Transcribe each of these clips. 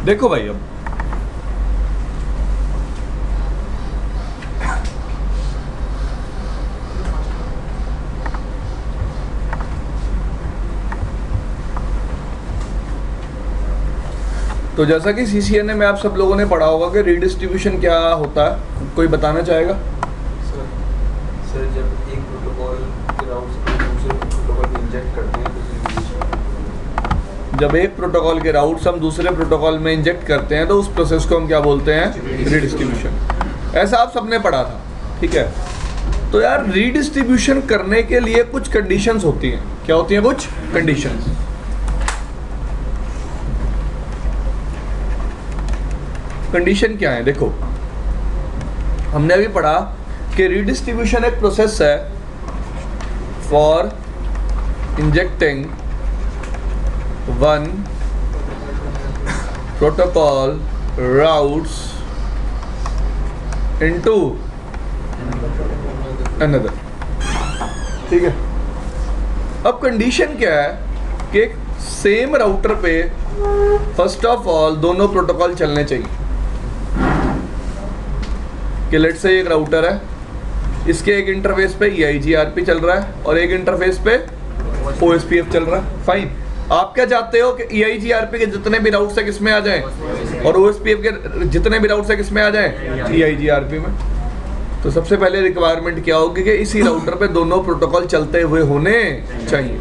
देखो भाई अब तो जैसा कि सीसीएनए में आप सब लोगों ने पढ़ा होगा कि रीडिस्ट्रीब्यूशन क्या होता है, कोई बताना चाहेगा? सर जब एक प्रोटोकॉल के राउट से दूसरे प्रोटोकॉल में इंजेक्ट करते हैं तो जब एक प्रोटोकॉल के राउट्स हम दूसरे प्रोटोकॉल में इंजेक्ट करते हैं तो उस प्रोसेस को हम क्या बोलते हैं? रीडिस्ट्रीब्यूशन। ऐसा आप सबने पढ़ा था, ठीक है। तो यार रीडिस्ट्रीब्यूशन करने के लिए कुछ कंडीशंस होती हैं। क्या होती हैं? कुछ कंडीशंस। कंडीशन क्या है? देखो, हमने अभी पढ़ा कि रीडिस्ट्रीब्यूशन एक प्रोसेस है for injecting one protocol routes into another, ठीक है। अब कंडीशन क्या है कि एक सेम राउटर पे फर्स्ट ऑफ ऑल दोनों प्रोटोकॉल चलने चाहिए। कि लेट्स से एक राउटर है, इसके एक इंटरफेस पे EIGRP चल रहा है और एक इंटरफेस पे OSPF चल रहा है। फाइन। आप क्या चाहते हो कि EIGRP के जितने भी राउट्स है किसमें आ जाएं और OSPF के जितने भी राउट्स है किसमें आ जाएं? EIGRP में। तो सबसे पहले रिक्वायरमेंट क्या होगी कि इसी राउटर पे दोनों प्रोटोकॉल चलते हुए होने चाहिए।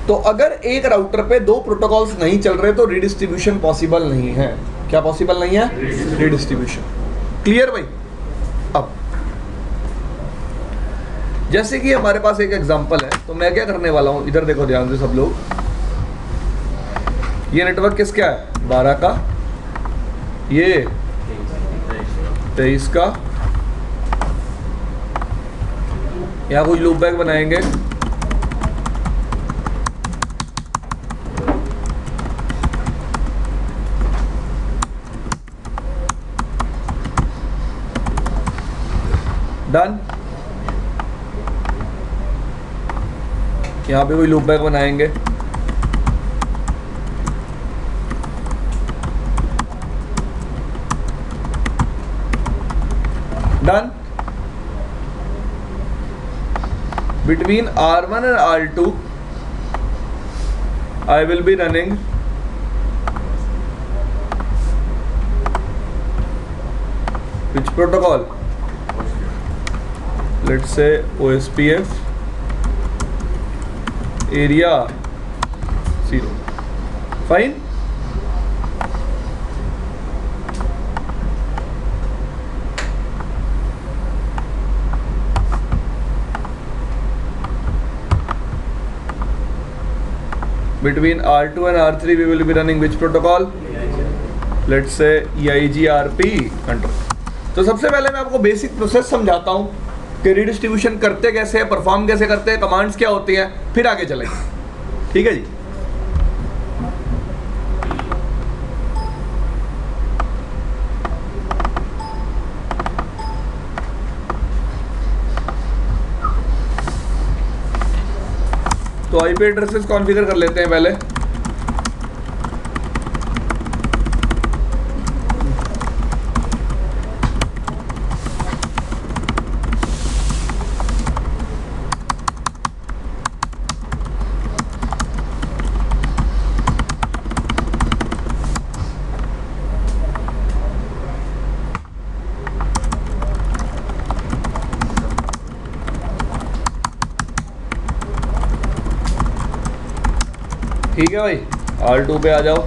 तो अगर एक राउटर पे दो प्रोटोकॉल्स नहीं चल रहे तो रीडिस्ट्रीब्यूशन पॉसिबल नहीं है। क्या पॉसिबल नहीं है? रीडिस्ट्रीब्यूशन। क्लियर भाई? अब जैसे कि हमारे पास एक एग्जांपल है, तो मैं क्या करने वाला हूं, इधर देखो ध्यान से सब लोग। ये नेटवर्क किसका है? 12 का, ये 23 का। यहां कुछ लूप बैक बनाएंगे। डन। यहां पे कोई लूप बैक बनाएंगे। Done. Between R1 and R2 I will be running which protocol? Let's say OSPF area 0. Fine. Between R2 and R3 we will be running which protocol? Let's say EIGRP control. तो सबसे पहले मैं आपको basic process समझाता हूँ कि redistribution करते कैसे हैं, परफॉर्म कैसे करते हैं, कमांड्स क्या होती हैं, फिर आगे चलेंगे। ठीक है जी। तो आईपी एड्रेसेस कॉन्फ़िगर कर लेते हैं पहले। ठीक है भाई, R2 पे आ जाओ।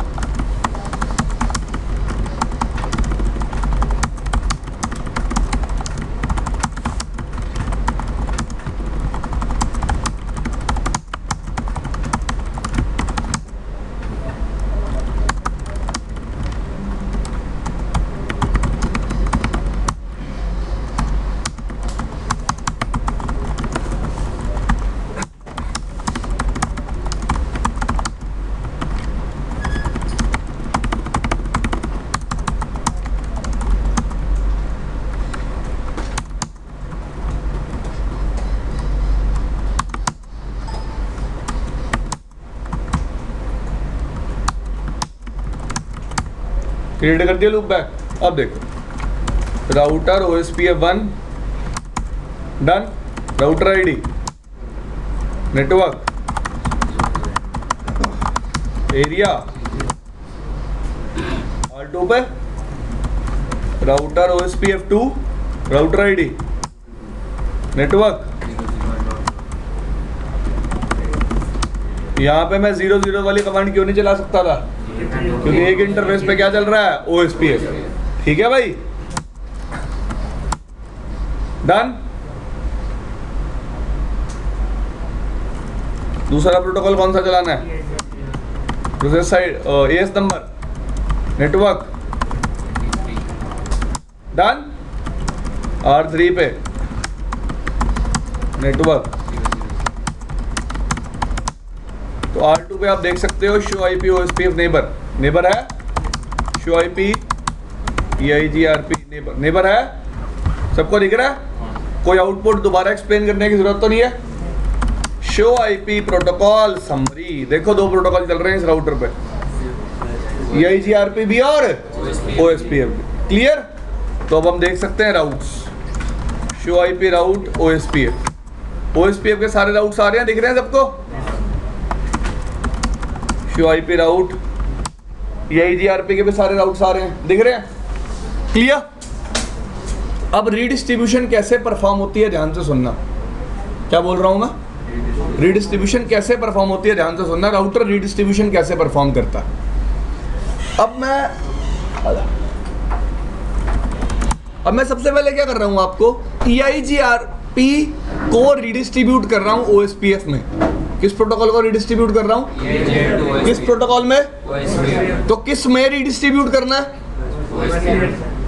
क्रिएट कर दिया लूप बैक। अब देखो router OSPF1 done, router ID, network, area, R2 पे router OSPF2, router ID, network. यहाँ पे मैं 00 वाली कमांड क्यों नहीं चला सकता था? क्योंकि एक इंटरफेस पे क्या चल रहा है? OSPF। ठीक है भाई, डन। दूसरा प्रोटोकॉल कौन सा चलाना है? Process side AS number, network, done. R3 पे नेटवर्क। तो R2 पे आप देख सकते हो show IP OSPF neighbour, neighbour है, show IP EIGRP neighbour, neighbour है, सबको दिख रहा है? कोई आउटपुट दोबारा एक्सप्लेन करने की जरूरत तो नहीं है। शो IP प्रोटोकॉल समरी, देखो दो प्रोटोकॉल चल रहे हैं इस राउटर पे, EIGRP भी और OSPF भी। क्लियर? तो अब हम देख सकते हैं राउट्स, शो IP राउट OSPF, OSPF के सारे राउट्स आ रहे हैं, दिख रहे हैं सबको? शो IP राउट EIGRP के भी सारे राउट्स आ रहे हैं, दिख रहे हैं? क्लियर? अब रीडिस्ट्रीब्यूशन कैसे परफॉर्म होती है, ध्यान से सुनना। क्या बोल रहा हूं मैं? रीडिस्ट्रीब्यूशन कैसे परफॉर्म होती है, ध्यान से सुनना। राउटर रीडिस्ट्रीब्यूशन कैसे परफॉर्म करता है? अब मैं सबसे पहले क्या कर रहा हूं, आपको EIGRP को रीडिस्ट्रीब्यूट कर रहा हूं OSPF में। किस प्रोटोकॉल को रीडिस्ट्रीब्यूट कर रहा हूं? किस प्रोटोकॉल में? तो किस में रीडिस्ट्रीब्यूट करना है?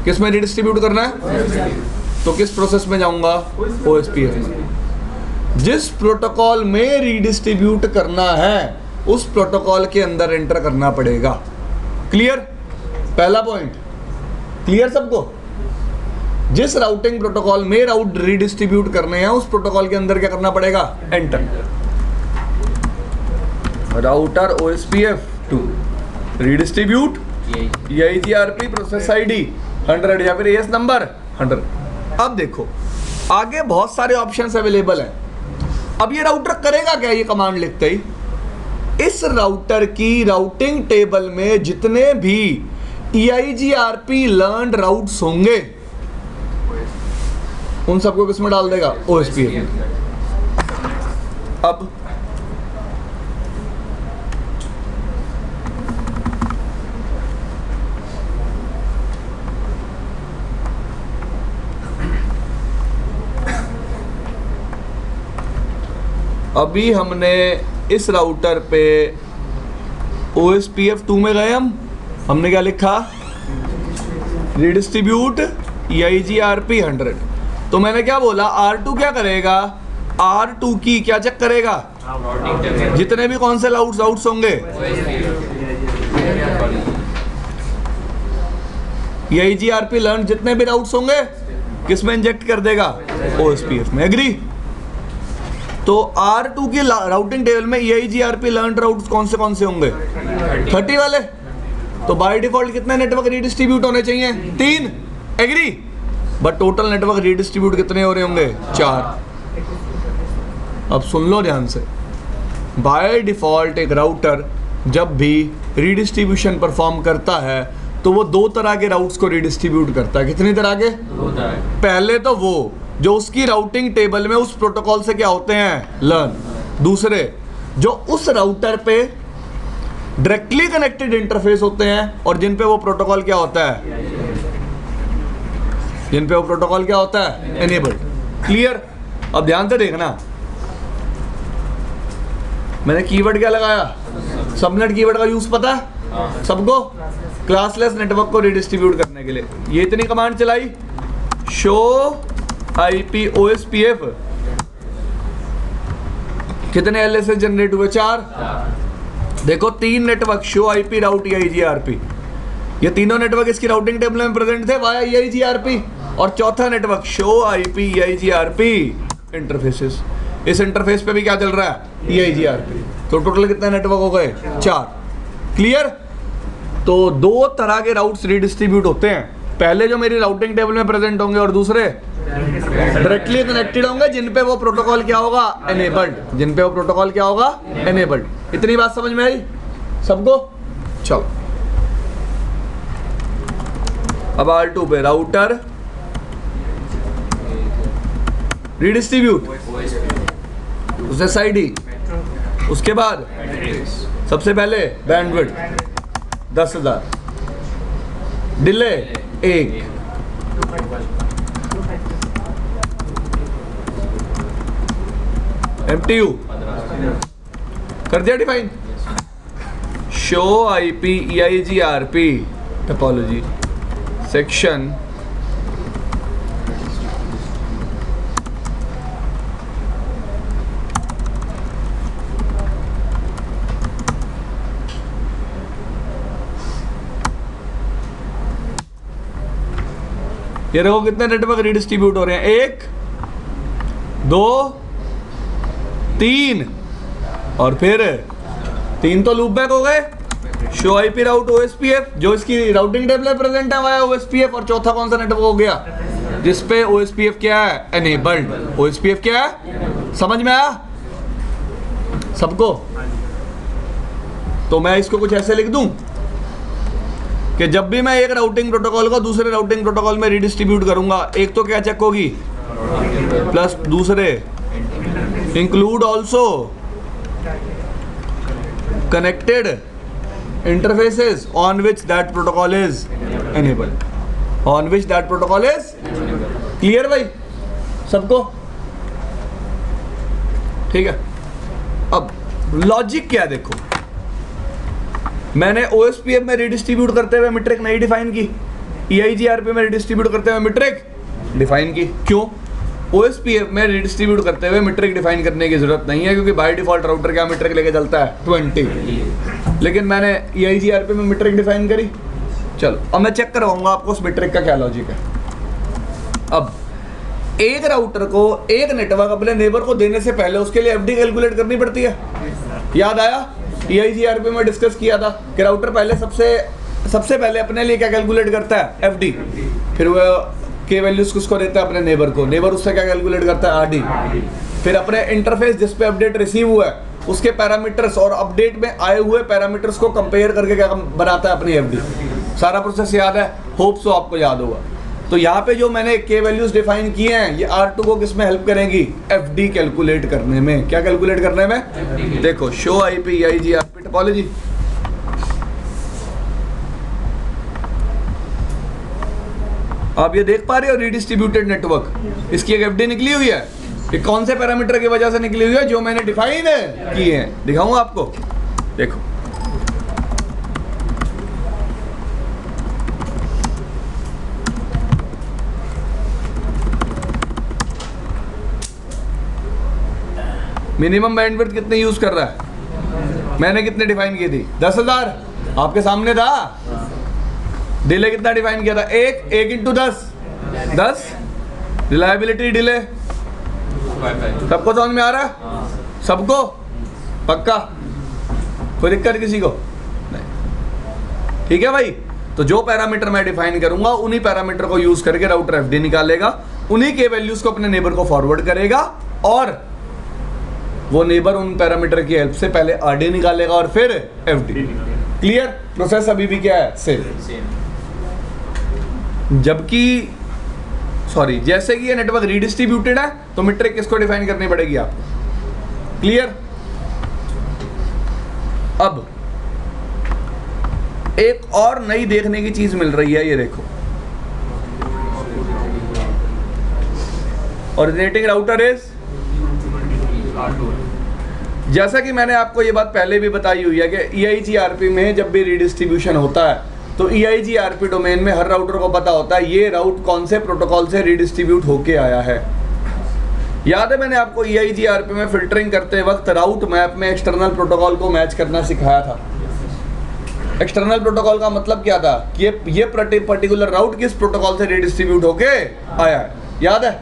किस में रीडिस्ट्रीब्यूट करना है? तो किस प्रोसेस में जाऊंगा? OSPF में। जिस प्रोटोकॉल में रीडिस्ट्रीब्यूट करना है उस प्रोटोकॉल के अंदर एंटर करना पड़ेगा। क्लियर? पहला पॉइंट क्लियर सबको? जिस राउटिंग प्रोटोकॉल में राउट रीडिस्ट्रीब्यूट करने हैं उस प्रोटोकॉल के अंदर क्या करना पड़ेगा? Enter. Router OSPF2 redistribute EIGRP process ID 100 या फिर AS नंबर 100। अब देखो आगे बहुत सारे ऑप्शंस अवेलेबल हैं। अब ये राउटर करेगा क्या? ये कमांड लिखते ही इस राउटर की राउटिंग टेबल में जितने भी EIGRP लर्न्ड राउट्स होंगे उन सबको किस में डाल देगा? OSPF में। अब अभी हमने इस राउटर पे OSPF2 में गए, हमने क्या लिखा? Redistribute EIGRP 100। तो मैंने क्या बोला? R2 क्या करेगा? R2 की क्या चेक करेगा? जितने भी कौन से राउट्स होंगे EIGRP लर्न, जितने भी राउट्स होंगे किस में इंजेक्ट कर देगा? OSPF में। एग्री? तो R2 की राउटिंग टेबल में EIGRP लर्न राउट्स कौन से होंगे? 30 वाले। तो बाय डिफॉल्ट कितने नेटवर्क रीडिस्ट्रीब्यूट होने चाहिए? 3। Agree? But total network redistribute कितने हो रहे होंगे? 4। अब सुन लो ध्यान से, बाय डिफॉल्ट एक राउटर जब भी रीडिस्ट्रीब्यूशन परफॉर्म करता है तो वो 2 तरह के राउट्स को रीडिस्ट्रीब्यूट करता है। कितनी तरह के? 2 तरह। पहले तो वो जो उसकी राउटिंग टेबल में उस प्रोटोकॉल से क्या होते हैं? लर्न। दूसरे जो उस राउटर पे डायरेक्टली कनेक्टेड इंटरफेस होते हैं और जिन पे वो प्रोटोकॉल क्या होता है? जिन पे वो प्रोटोकॉल क्या होता है? एनेबल्ड। क्लियर? अब ध्यान से देखना, मैंने कीवर्ड क्या लगाया? सबनेट कीवर्ड का यूज पता है सबको? क्लासलेस नेटवर्क को रिडिस्ट्रीब्यूट करने के लिए ये इतनी कमांड चलाई, शो IP OSPF। कितने LSS जनरेट हुए? 4। देखो 3 नेटवर्क शो IP राउट EIGRP, ये तीनों नेटवर्क इसकी राउटिंग टेबल में प्रेजेंट थे वाया EIGRP। और चौथा network show IP EIGRP interfaces, इस इंटरफेस पे भी क्या चल रहा है? EIGRP। तो टोटल कितने नेटवर्क हो गए? 4। क्लियर? तो दो तरह के राउट्स रीडिस्ट्रीब्यूट होते हैं, पहले जो मेरी राउटिंग टेबल में प्रेजेंट होंगे और दूसरे डायरेक्टली कनेक्टेड होंगे जिन पे वो प्रोटोकॉल क्या होगा, एनेबल्ड, जिन पे वो प्रोटोकॉल क्या होगा, एनेबल्ड। इतनी बात समझ में आई सबको? चलो अब R2 पे राउटर रीडिस्ट्रीब्यूट, उससे SID, उसके बाद सबसे पहले बैंडविड्थ 10,000, डिले 1, MTU कर दिया define. Show IP EIGRP topology section ये देखो कितने नेटवर्क रीडिस्ट्रीब्यूट हो रहे हैं, 1 2 3 और फिर 3 तो लूप बैक हो गए। शो IP राउट OSPF जो इसकी राउटिंग टेबल में प्रेजेंट है वह OSPF, और चौथा कौन सा नेटवर्क हो गया जिसपे OSPF क्या है, एनेबल्ड। OSPF क्या है, समझ में आया सबको? तो मैं इसको कुछ ऐसे लिख दूं कि जब भी मैं एक राउटिंग प्रोटोकॉल को दूसरे राउटिंग प्रोटोकॉल में रीडिस्ट्रीब्यूट करूंगा, एक तो क्या चेक होगी, प्लस दूसरे include also connected interfaces on which that protocol is enabled, on which that protocol is. Clear भाई सबको? ठीक है। अब लॉजिक क्या देखो, मैंने OSPF में रीडिस्ट्रीब्यूट करते हुए मीट्रिक नहीं डिफाइन की, EIGRP में रीडिस्ट्रीब्यूट करते हुए मीट्रिक डिफाइन की। क्यों? OSPF में रीडिस्ट्रीब्यूट करते हुए मीट्रिक डिफाइन करने की जरूरत नहीं है, क्योंकि बाय डिफॉल्ट राउटर क्या मीट्रिक लेके चलता है 20। लेकिन मैंने EIGRP में मीट्रिक डिफाइन करी। चलो अब मैं चेक करवाऊंगा आपको उस मीट्रिक का क्या लॉजिक है। अब एक राउटर को एक नेटवर्क अपने नेबर को देने से पहले उसके लिए FD कैलकुलेट करनी पड़ती है। याद आया? EIGRP में डिस्कस किया था कि राउटर पहले सबसे पहले अपने लिए क्या कैलकुलेट करता है, FD, फिर वह के वैल्यूज किसको देता है, अपने नेबर को, नेबर उससे क्या कैलकुलेट करता है, RD, फिर अपने इंटरफेस जिस पे अपडेट रिसीव हुआ है उसके पैरामीटर्स और अपडेट में आए हुए पैरामीटर्स को कंपेयर करके क्या बनाता है, अपनी FD। सारा प्रोसेस याद है? होप सो आपको याद होगा। तो यहाँ पे जो मैंने के वैल्यूज डिफाइन किए हैं ये R2 को किस में हेल्प करेंगी, FD कैलकुलेट करने में। क्या कैलकुलेट करने में? देखो शो IP EIGRP टोपोलॉजी, आप ये देख पा रहे हो रीडिस्ट्रीब्यूटेड नेटवर्क, इसकी एक FD निकली हुई है। ये कौन से पैरामीटर की वजह से निकली हुई है, जो मैंने डिफाइन किए हैं। दिखाऊंगा आपको, देखो मिनिमम बैंडविड्थ कितने यूज कर रहा है, मैंने कितने डिफाइन की थी, 10,000 आपके सामने था। डिले कितना डिफाइन किया था, 1 इंटू 10 रिलायबिलिटी डिले। सबको समझ में आ रहा है? सबको पक्का? कोई दिक्कत किसी को नहीं? ठीक है भाई। तो जो पैरामीटर मैं डिफाइन करूंगा उन्हीं पैरामीटर को यूज करके राउटर FD निकालेगा, उन्हीं के वैल्यूज को अपने नेबर को फॉरवर्ड करेगा, और वो नेबर उन पैरामीटर की हेल्प से पहले RD निकालेगा और फिर FD। क्लियर? प्रोसेस अभी भी क्या है, सेम। जबकि सॉरी, जैसे कि ये नेटवर्क रीडिस्ट्रीब्यूटेड है तो मीट्रिक किसको डिफाइन करनी पड़ेगी आपको। क्लियर? अब एक और नई देखने की चीज मिल रही है, ये देखो, ओरिजिनेटिंग राउटर इज, जैसा कि मैंने आपको ये बात पहले भी बताई हुई है कि EIGRP में जब भी रीडिस्ट्रीब्यूशन होता है तो EIGRP डोमेन में हर राउटर को पता होता है ये राउट कौन से प्रोटोकॉल से रीडिस्ट्रीब्यूट होके आया है। याद है मैंने आपको EIGRP में फिल्टरिंग करते वक्त राउट मैप में एक्सटर्नल प्रोटोकॉल को मैच करना सिखाया था। एक्सटर्नल प्रोटोकॉल का मतलब क्या था कि ये पर्टिकुलर राउट किस प्रोटोकॉल से रीडिस्ट्रीब्यूट होके आया है। याद है?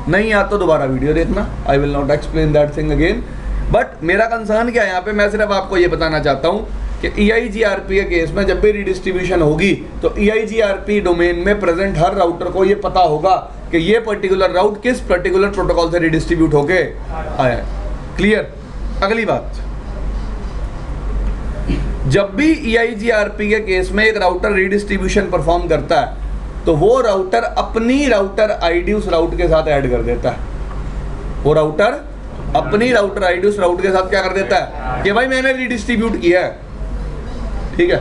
नहीं याद तो दोबारा वीडियो देखना, I will not explain that thing again. But मेरा कंसर्न क्या है यहाँ पे, मैं सिर्फ आपको ये बताना चाहता हूँ कि EIGRP के केस में जब भी रिडिस्ट्रीब्यूशन होगी तो EIGRP डोमेन में प्रेजेंट हर राउटर को ये पता होगा कि ये पर्टिकुलर राउट किस पर्टिकुलर प्रोटोकॉल से रिडिस्ट्रीब्यूट होके आया है। क्लियर। अगली बात, जब भी EIGRP के केस में एक राउटर रिडिस्ट्रीब्यूशन परफॉर्म करता है तो वो राउटर अपनी राउटर आईडी उस राउट के साथ ऐड कर देता है। वो राउटर अपनी राउटर आईडी उस राउट के साथ क्या कर देता है कि भाई मैंने रिडिस्ट्रीब्यूट किया है। ठीक है।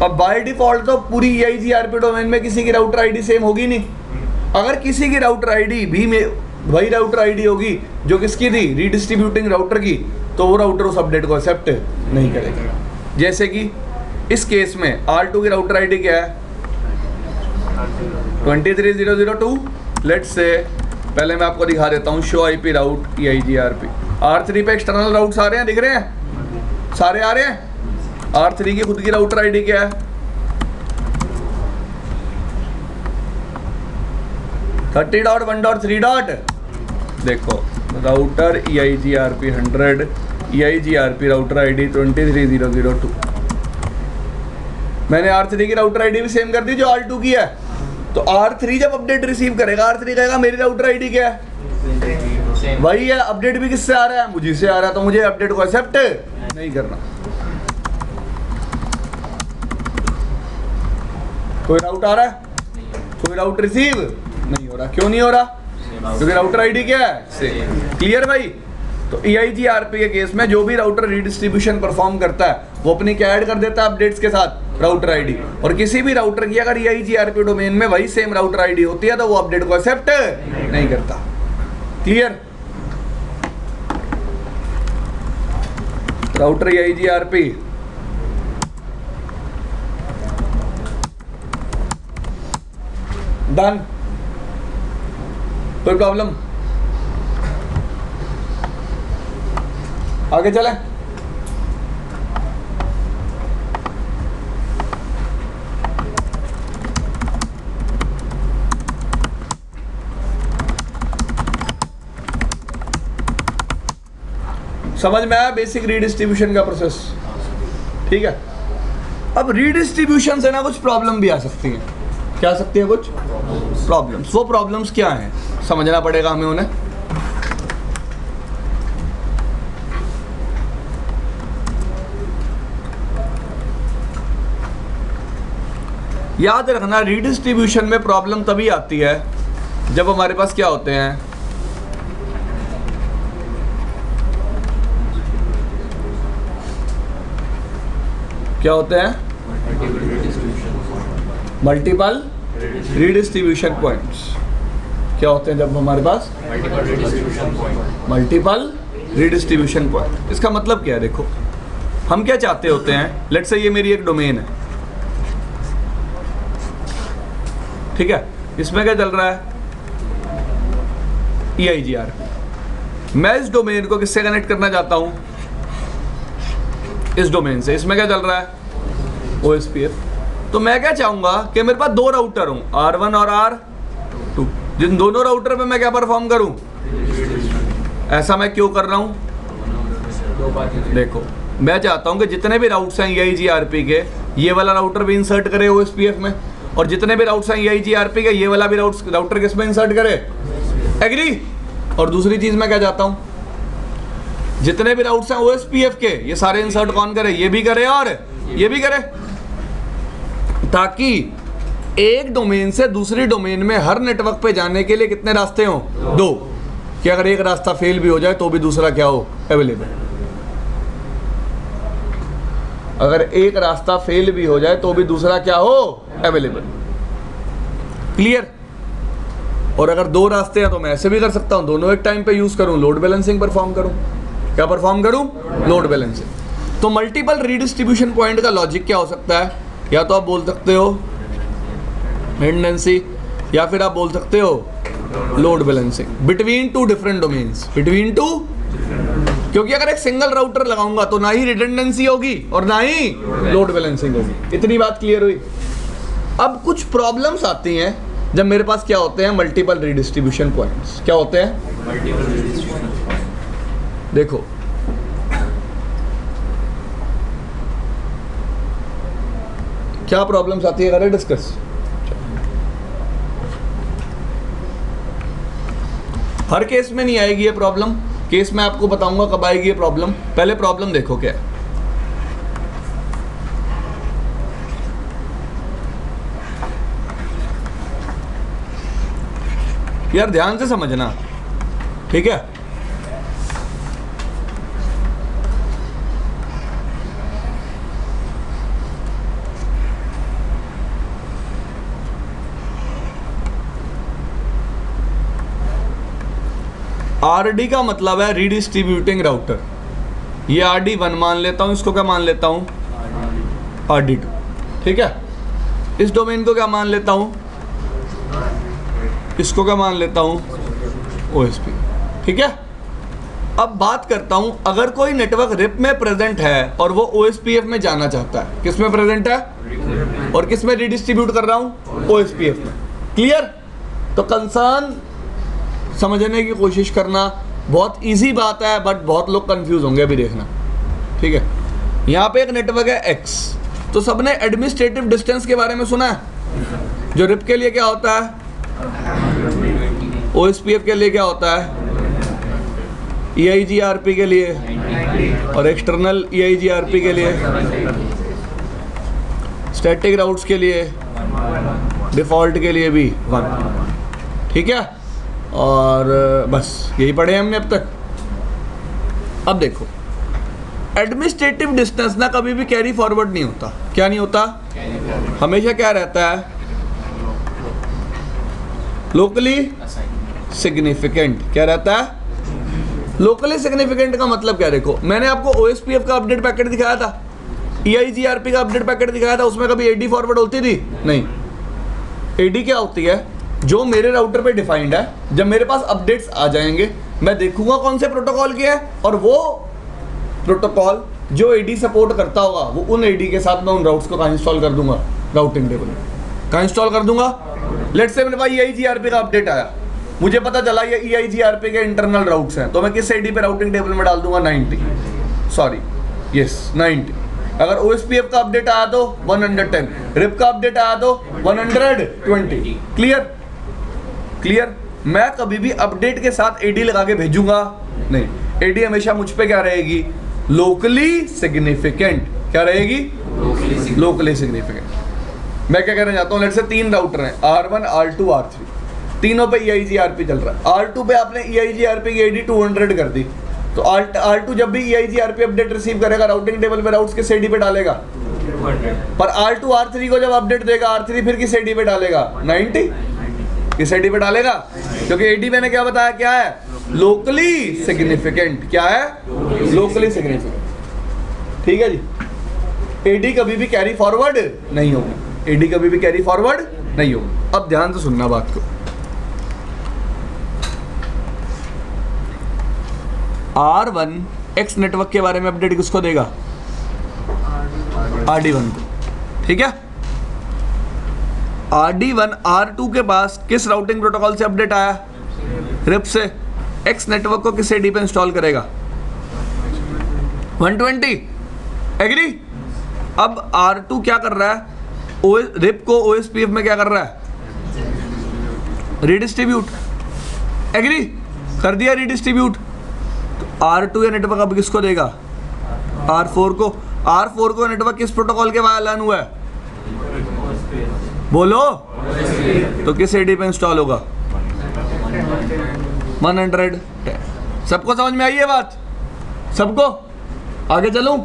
अब बाय डिफॉल्ट तो पूरी EIGRP डोमेन में किसी की राउटर आईडी सेम होगी नहीं। अगर किसी की राउटर आईडी भी में वही राउटर आईडी होगी जो किसकी थी, रिडिस्ट्रीब्यूटिंग राउटर की, तो वो राउटर उस अपडेट को एक्सेप्ट नहीं करेगा। जैसे कि इस केस में R2 की राउटर आईडी क्या है, 23002। लेट्स से पहले मैं आपको दिखा देता हूँ शो IP राउट EIGRP। R3 पे एक्सटर्नल राउट्स आ रहे हैं, दिख रहे हैं, सारे आ रहे हैं। R3 की खुद की राउटर आईडी क्या है, 30.1.3. देखो router EIGRP 100 EIGRP router ID 23002। मैंने R3 की राउटर आईडी भी सेम कर दी जो R2 की है। तो R3 जब अपडेट रिसीव करेगा, R3 कहेगा मेरी राउटर आईडी क्या है, वही है। अपडेट भी किससे आ रहा है, मुझे से आ रहा है, तो मुझे अपडेट को एक्सेप्ट नहीं करना। कोई राउट आ रहा है, कोई राउट रिसीव नहीं हो रहा। क्यों नहीं हो रहा, क्योंकि राउटर आईडी क्या है, सेम। क्लियर भाई। तो EIGRP के केस में जो भी राउटर रिडिस्ट्रीब्यूशन परफॉर्म करता है वो अपनी क्या ऐड कर देता है अपडेट्स के साथ, राउटर आईडी। और किसी भी राउटर की अगर EIGRP डोमेन में वही सेम राउटर आईडी होती है तो वो अपडेट को एक्सेप्ट नहीं करता। क्लियर। Router EIGRP done. कोई प्रॉब्लम, आगे चले। समझ में आया बेसिक रीडिस्ट्रीब्यूशन का प्रोसेस। ठीक है। अब रीडिस्ट्रीब्यूशन से ना कुछ प्रॉब्लम भी आ सकती है। क्या आ सकती है, कुछ प्रॉब्लम्स। वो प्रॉब्लम्स क्या हैं समझना पड़ेगा हमें उन्हें। याद रखना रीडिस्ट्रीब्यूशन में प्रॉब्लम तभी आती है जब हमारे पास क्या होते हैं, क्या होते हैं, मल्टीपल रीडिस्ट्रीब्यूशन पॉइंट्स। क्या होते हैं जब हमारे पास मल्टीपल रीडिस्ट्रीब्यूशन पॉइंट। इसका मतलब क्या है, देखो हम क्या चाहते होते हैं, लेट्स से ये मेरी एक डोमेन है, ठीक है। इसमें क्या चल रहा है, EIGRP। मैं इस डोमेन को किससे कनेक्ट करना चाहता हूं, इस डोमेन से। इसमें क्या चल रहा है, OSPF। तो मैं क्या चाहूंगा कि मेरे पास दो राउटर हूं, R1 और R2। जिन दोनों राउटर पे मैं क्या परफॉर्म करूं, ऐसा मैं क्यों कर रहा हूं, देखो मैं चाहता हूं कि जितने भी राउट्स हैं EIGRP के, ये वाला राउटर भी इंसर्ट करे OSPF में, और जितने भी राउट्स हैं EIGRP के, ये वाला भी राउटर किस में इंसर्ट करे, एग्री। और दूसरी चीज मैं क्या चाहता हूं, जितने भी राउट्स हैं OSPF के, ये सारे इंसर्ट कौन करे, ये भी करे और ये भी करे, ताकि एक डोमेन से दूसरी डोमेन में हर नेटवर्क पे जाने के लिए कितने रास्ते हों, दो। कि अगर एक रास्ता फेल भी हो जाए तो भी दूसरा क्या हो, अवेलेबल। अगर एक रास्ता फेल भी हो जाए तो भी दूसरा क्या हो, अवेलेबल। क्लियर। और अगर दो रास्ते हैं तो मैं ऐसे भी कर सकता हूं, दोनों एक टाइम पे यूज करूं, लोड बैलेंसिंग परफॉर्म करूं। क्या परफॉर्म करूं, लोड बैलेंसिंग। तो मल्टीपल रीडिस्ट्रीब्यूशन पॉइंट का लॉजिक क्या हो सकता है, या तो आप बोल सकते हो रिडंडेंसी, या फिर आप बोल सकते हो load balancing between two different domains, between two. क्योंकि अगर एक सिंगल राउटर लगाऊंगा तो ना ही रिडंडेंसी होगी और ना ही लोड बैलेंसिंग होगी। इतनी बात क्लियर हुई। अब कुछ प्रॉब्लम्स आती हैं जब मेरे पास क्या होते हैं, मल्टीपल रीडिस्ट्रीब्यूशन पॉइंट्स। क्या होते हैं, देखो क्या प्रॉब्लम्स आती है करें डिस्कस। हर केस में नहीं आएगी ये प्रॉब्लम, केस में आपको बताऊंगा कब आएगी ये प्रॉब्लम। पहले प्रॉब्लम देखो क्या है। यार ध्यान से समझना, ठीक है। आरडी का मतलब है रीडिस्ट्रीब्यूटिंग राउटर। ये RD1 मान लेता हूं, इसको क्या मान लेता हूं RD2, ठीक है। इस डोमेन को क्या मान लेता हूं, इसको क्या मान लेता हूं OSP, ठीक है। अब बात करता हूं, अगर कोई नेटवर्क रिप में प्रेजेंट है और वो OSPF में जाना चाहता है, किस में प्रेजेंट है और किस में रीडिस्ट्रीब्यूट कर रहा हूं, OSPF में। क्लियर। तो कंसर्न समझने की कोशिश करना, बहुत इजी बात है बट बहुत लोग कंफ्यूज होंगे, अभी देखना, ठीक है। यहाँ पे एक नेटवर्क है X, तो सबने एडमिनिस्ट्रेटिव डिस्टेंस के बारे में सुना है। जो रिप के लिए क्या होता है, OSPF के लिए क्या होता है, EIGRP के लिए, और एक्सटर्नल EIGRP के लिए, स्टैटिक राउट्स के लिए, डिफॉल्ट के लिए भी 1, ठीक है। और बस यही पढ़े हमने अब तक। अब देखो, एडमिनिस्ट्रेटिव डिस्टेंस ना कभी भी कैरी फॉरवर्ड नहीं होता। क्या नहीं होता, हमेशा क्या रहता है, लोकली सिग्निफिकेंट। क्या रहता है, लोकली सिग्निफिकेंट का मतलब क्या, देखो मैंने आपको OSPF का अपडेट पैकेट दिखाया था, EIGRP का अपडेट पैकेट दिखाया था, उसमें कभी AD फॉरवर्ड होती थी नहीं। AD क्या होती है, जो मेरे राउटर पे डिफाइंड है, जब मेरे पास अपडेट्स आ जाएंगे मैं देखूंगा कौन से प्रोटोकॉल के है, और वो प्रोटोकॉल जो AD सपोर्ट करता होगा वो उन AD के साथ मैं उन राउट्स को कहाँ इंस्टॉल कर दूंगा, राउटिंग टेबल में कहाँ इंस्टॉल कर दूंगा। लेट्स से मेरे पास EIGRP का अपडेट आया, मुझे पता चला ये EIGRP के इंटरनल राउट्स हैं, तो मैं किस AD पे राउटिंग टेबल में डाल दूंगा 90। अगर OSPF का अपडेट आया तो 110, रिप का अपडेट आया तो 120। क्लियर। मैं कभी भी अपडेट के साथ AD लगा के भेजूंगा नहीं, AD हमेशा मुझ पे क्या रहेगी, लोकली सिग्निफिकेंट। क्या रहेगी, लोकली सिग्निफिकेंट। मैं क्या कहना चाहता हूँ, लेट्स से 3 राउटर हैं, R1, R2, R3, तीनों पे EIGRP चल रहा है। R2 पे आपने EIGRP की AD 200 कर दी, तो R2 जब भी EIGRP अपडेट रिसीव करेगा राउटिंग टेबल पे राउट्स किस AD पे डालेगा, पर R2 R3 को जब अपडेट देगा R3 फिर किस AD पे डालेगा, 90 किस AD पे डालेगा, क्योंकि AD मैंने क्या बताया, क्या है, लोकली सिग्निफिकेंट। क्या है, लोकली सिग्निफिकेंट, ठीक है जी। AD कभी भी कैरी फॉरवर्ड नहीं होगी, AD कभी भी कैरी फॉरवर्ड नहीं होगी। अब ध्यान से सुनना बात को, R1 X नेटवर्क के बारे में अपडेट किसको देगा, RD1 को, ठीक है। RD1 R2 के पास किस राउटिंग प्रोटोकॉल से अपडेट आया, रिप से। X नेटवर्क को किस AD पे इंस्टॉल करेगा, 120। एग्री। अब R2 क्या कर रहा है, रिप को OSPF में क्या कर रहा है, रीडिस्ट्रीब्यूट। एग्री, कर दिया रीडिस्ट्रीब्यूट। R2 या नेटवर्क अब किसको देगा, R4 को। R4 को नेटवर्क किस प्रोटोकॉल के वाया ऐलान हुआ है, बोलो, तो किस AD पे इंस्टॉल होगा, 110। सबको समझ में आई है बात, सबको। आगे चलूं,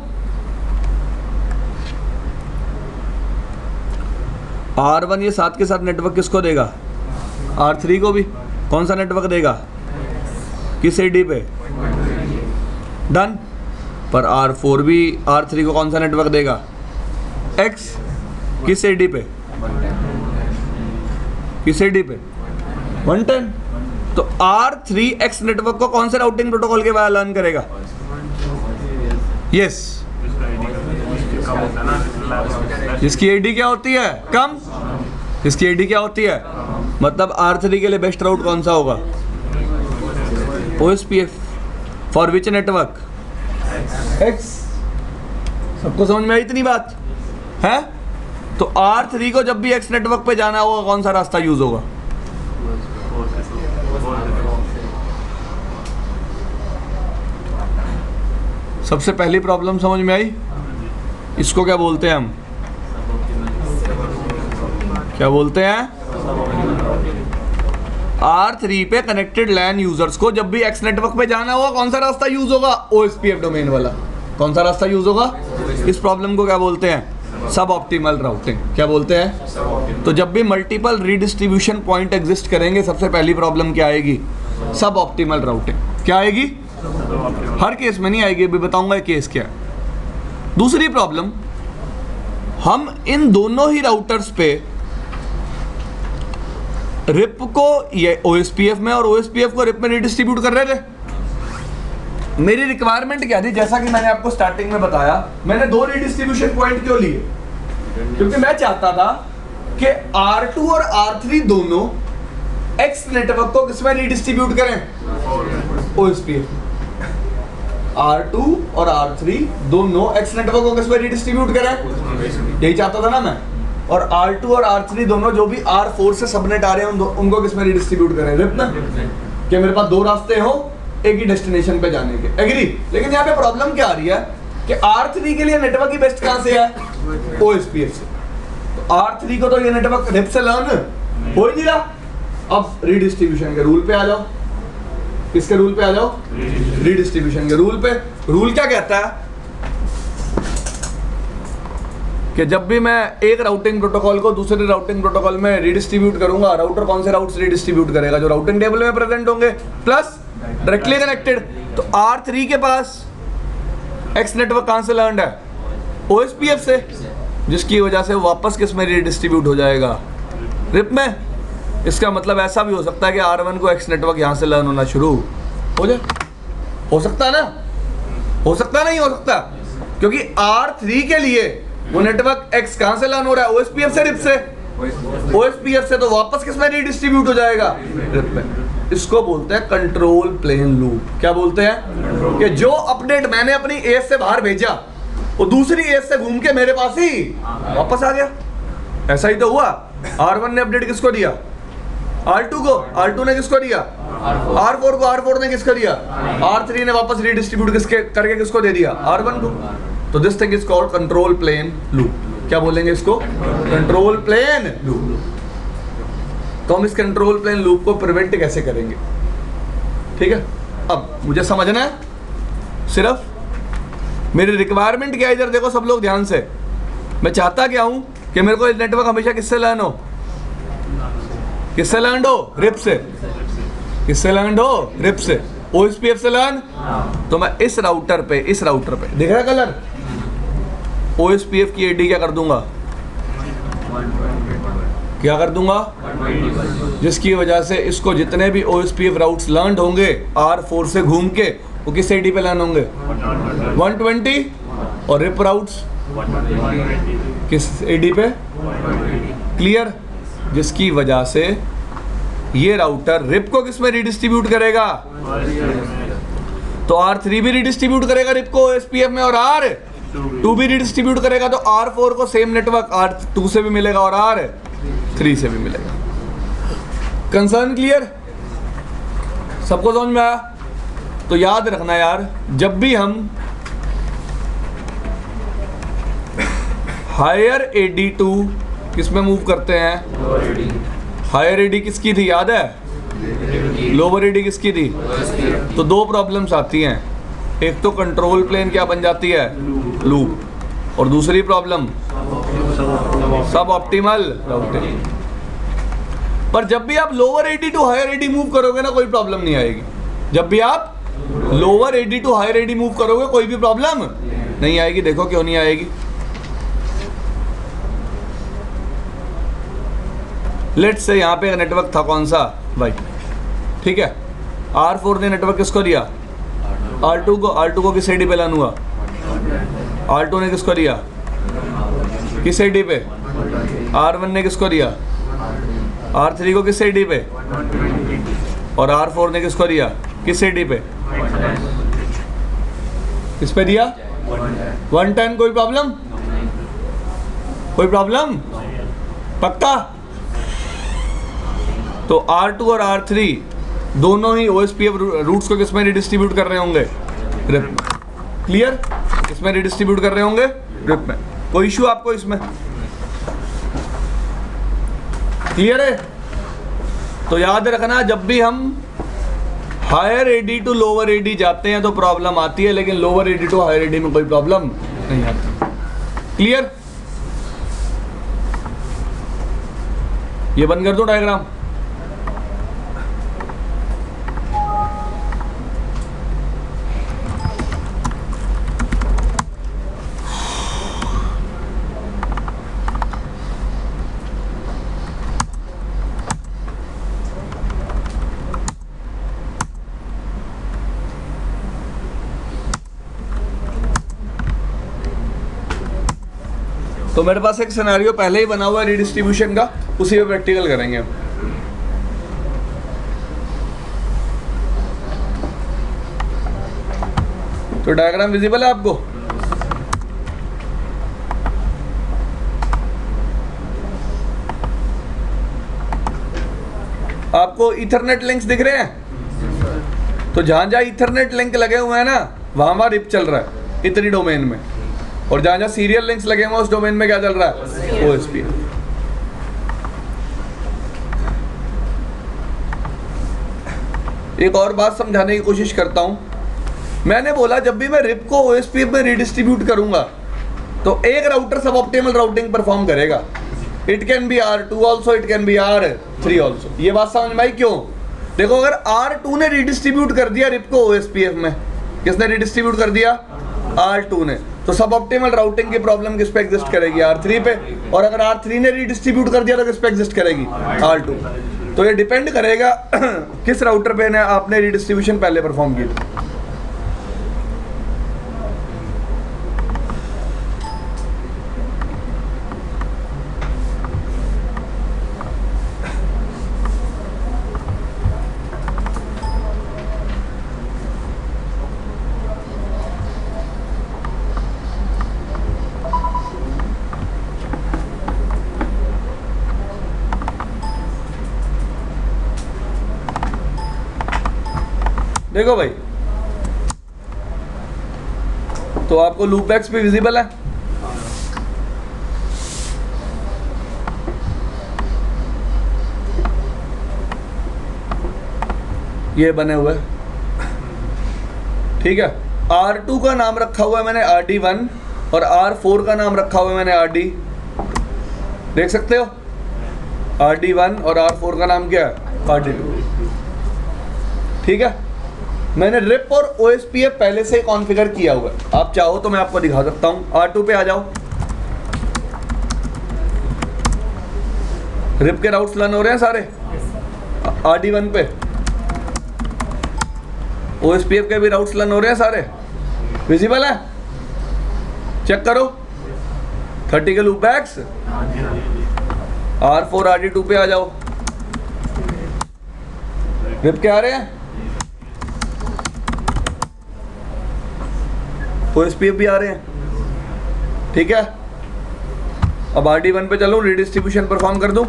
R1 ये साथ के साथ नेटवर्क किसको देगा, R3 को भी। कौन सा नेटवर्क देगा, किस AD पे, डन। पर R4 भी R3 को कौन सा नेटवर्क देगा, X, किस AD पे, किस AD पे, 110। तो R3 X नेटवर्क को कौन से राउटिंग प्रोटोकॉल के वाया ऐलान करेगा, यस, जिसकी AD क्या होती है, कम, जिसकी AD क्या होती है, मतलब R3 के लिए बेस्ट राउट कौन सा होगा, OSPF। For which network, X। सबको समझ में आई इतनी बात है। तो तो R3 को जब भी X नेटवर्क पे जाना होगा कौन सा रास्ता यूज होगा? सबसे पहली प्रॉब्लम समझ में आई? इसको क्या बोलते हैं हम? क्या बोलते हैं? R3 पे कनेक्टेड लैन यूजर्स को जब भी X नेटवर्क पे जाना होगा कौन सा रास्ता यूज होगा? OSPF डोमेन वाला। कौन सा रास्ता यूज होगा? इस प्रॉब्लम को क्या बोलते हैं? सब ऑप्टिमल राउटिंग। क्या बोलते हैं? तो जब भी मल्टीपल रीडिस्ट्रीब्यूशन पॉइंट एग्जिस्ट करेंगे सबसे पहली प्रॉब्लम क्या आएगी? सब ऑप्टिमल राउटिंग। क्या आएगी? हर केस में नहीं आएगी, अभी बताऊंगा केस क्या है। दूसरी प्रॉब्लम, हम इन दोनों ही राउटर्स पे रिप को ये OSPF में और OSPF को रिप में रिडिस्ट्रीब्यूट कर रहे थे। मेरी रिक्वायरमेंट क्या थी? जैसा कि मैंने आपको स्टार्टिंग में बताया, मैंने दो रिडिस्ट्रीब्यूशन पॉइंट क्यों लिए? क्योंकि मैं चाहता था कि R2 और R3 दोनों X नेटवर्क को किसमें रिडिस्ट्रीब्यूट करें? OSPF। R2 और R3 दोनों X नेटवर्क को किसमें रिडिस्ट्रीब्यूट करें? यही चाहता था ना मैं। और R2 और R3 दोनों जो भी R4 से सबनेट आ रहे हैं उनको किसमें रिडिस्ट्रीब्यूट करें? रिप में। कि मेरे पास दो रास्ते हो एक ही डेस्टिनेशन पे जाने के। एग्री? लेकिन यहाँ पे प्रॉब्लम क्या आ रही है कि R3 के लिए नेटवर्क की बेस्ट कहां से है? OSPF से। तो R3 को तो ये नेटवर्क रिप से लर्न हो ही नहीं रहा। अब रिडिस्ट्रीब्यूशन के रूल पे आ जाओ। किसके रूल पे आ जाओ? रिडिस्ट्रीब्यूशन के रूल पे। रूल क्या कहता है कि जब भी मैं एक राउटिंग प्रोटोकॉल को दूसरे राउटिंग प्रोटोकॉल में रिडिस्ट्रीब्यूट करूंगा, राउटर कौन से राउट्स रिडिस्ट्रीब्यूट करेगा? जो राउटिंग टेबल में प्रेजेंट होंगे प्लस डायरेक्टली कनेक्टेड। तो R3 के पास X नेटवर्क कहां से लर्नड है? OSPF से, जिसकी वजह से वापस किस में रिडिस्ट्रीब्यूट हो जाएगा? रिप में। इसका मतलब ऐसा भी हो सकता है कि R1 को X नेटवर्क यहां से लर्न होना शुरू हो जाए। हो सकता है ना? हो सकता नहीं हो सकता? क्योंकि R3 के लिए वो नेटवर्क X कहां से लर्न हो रहा है? OSPF से, रिप से। OSPF से तो वापस किस में रिडिस्ट्रीब्यूट हो जाएगा? रिप में। इसको बोलते हैं कंट्रोल प्लेन लूप। क्या बोलते हैं? कि जो अपडेट मैंने अपनी एज से बाहर भेजा वो दूसरी एज से घूम के मेरे पास ही वापस आ गया। ऐसा ही तो हुआ। R1 ने अपडेट किसको दिया? R2 को। R2 ने किसको दिया? R4 को। R4 ने किसको दिया? R3 ने वापस रिडिस्ट्रीब्यूट किसके करके किसको दे दिया? R1 को। तो this thing is called control plane loop. क्या बोलेंगे इसको? Control plane loop. तो हम इस कंट्रोल प्लेन लूप को प्रिवेंट कैसे करेंगे? ठीक है, अब मुझे समझना है सिर्फ मेरी रिक्वायरमेंट क्या है। इधर देखो सब लोग ध्यान से। मैं चाहता क्या हूं कि मेरे को नेटवर्क हमेशा किससे लर्न हो? किससे लर्न हो? रिप से। किससे लर्न हो? रिप से। OSPF से लर्न। तो मैं इस राउटर पे दिख रहा है कलर? OSPF की AD क्या कर दूंगा? क्या कर दूंगा? जिसकी वजह से इसको जितने भी OSPF राउट्स लर्न होंगे R4 से घूम के वो किस AD पे लर्न होंगे? 120। और रिप राउट्स किस AD पे? क्लियर? जिसकी वजह से ये राउटर रिप को किस में रिडिस्ट्रीब्यूट करेगा? तो R3 भी रिडिस्ट्रीब्यूट करेगा रिप को OSPF में, और R2 भी रिडिस्ट्रीब्यूट करेगा। तो R4 को सेम नेटवर्क R2 से भी मिलेगा और R3 से भी मिलेगा। Concern clear? सबको समझ में आया? तो याद रखना यार, जब भी हम हायर AD टू किस में मूव करते हैं? हायर AD किसकी थी याद है? लोअर AD किसकी थी? तो दो प्रॉब्लम्स आती हैं। एक तो कंट्रोल प्लेन क्या बन जाती है? लूप। और दूसरी प्रॉब्लम सब ऑप्टिमल राउटिंग। पर जब भी आप lower AD to higher AD move करोगे ना, कोई प्रॉब्लम नहीं आएगी। जब भी आप lower AD to higher AD move करोगे कोई भी प्रॉब्लम नहीं आएगी। देखो क्यों नहीं आएगी। लेट्स से यहाँ पे एक नेटवर्क था, कौन सा भाई? ठीक है, R4 ने नेटवर्क किसको दिया? R2 को। R2 को किस AD पे लर्न हुआ? R2 ने किसको दिया? किस AD पे? R1 ने किसको दिया? R3 को किस AD पे? और R4 ने किसको दिया? किस AD पे? किस पे दिया? 110। कोई प्रॉब्लम? कोई प्रॉब्लम? पक्का? तो R2 और R3 दोनों ही OSPF रूट्स को किसमें रिडिस्ट्रीब्यूट कर रहे होंगे? रिप में। क्लियर? किसमें रिडिस्ट्रीब्यूट कर रहे होंगे? रिप में। कोई इशू आपको इसमें? क्लियर है? तो याद रखना, जब भी हम higher AD to lower AD जाते हैं तो प्रॉब्लम आती है, लेकिन lower AD to higher AD में कोई प्रॉब्लम नहीं आती। क्लियर? ये बंद कर दो डायग्राम। तो मेरे पास एक सिनेरियो पहले ही बना हुआ है रिडिस्ट्रीब्यूशन का, उसी पे प्रैक्टिकल करेंगे हम। तो डायग्राम विजिबल है आपको? आपको ईथरनेट लिंक्स दिख रहे हैं? तो जहां जहां ईथरनेट लिंक लगे हुए हैं ना, वहां वहां रिप चल रहा है इतनी डोमेन में, और जहां जहां सीरियल लिंक्स लगे हुए हैं उस डोमेन में क्या चल रहा है? OSPF। एक और बात समझाने की कोशिश करता हूं। मैंने बोला जब भी मैं रिप को OSPF में रिडिस्ट्रीब्यूट करूंगा तो एक राउटर सब ऑप्टिमल राउटिंग परफॉर्म करेगा। It can be R2 also, it can be R3 also. ये बात समझ में आई? क्यों? देखो, अगर R2 ने रिडिस्ट्रीब्यूट कर दिया रिप को OSPF में, किसने रिडिस्ट्रीब्यूट कर दिया? R2 ने। तो सब ऑप्टिमल राउटिंग की प्रॉब्लम किस पे एग्जिस्ट करेगी? R3 पे। और अगर R3 ने रिडिस्ट्रीब्यूट कर दिया तो किस पे एग्जिस्ट करेगी? R2। तो ये डिपेंड करेगा किस राउटर पे आपने रिडिस्ट्रीब्यूशन पहले परफॉर्म की थी। देखो भाई, तो आपको लूपबैक्स भी विजिबल है? ये बने हुए, ठीक है। R2 का नाम रखा हुआ है मैंने RD1 और R4 का नाम रखा हुआ है मैंने RD। देख सकते हो, RD1 और R4 का नाम क्या है? RD2। ठीक है। मैंने रिप और OSPF पहले से कॉन्फ़िगर किया हुआ है। आप चाहो तो मैं आपको दिखा सकता हूं। R2 पे आ जाओ। रिप के राउट्स रन हो रहे हैं सारे। RD1 पे OSPF के भी राउट्स रन हो रहे हैं सारे। विजिबल है? चेक करो। 30 के लूपबैक्स। R4 RD2 पे आ जाओ। रिप के आ रहे हैं, OSPF भी आ रहे हैं। ठीक है। अब RD1 पे चलो, रिडिस्ट्रीब्यूशन परफॉर्म कर दूं।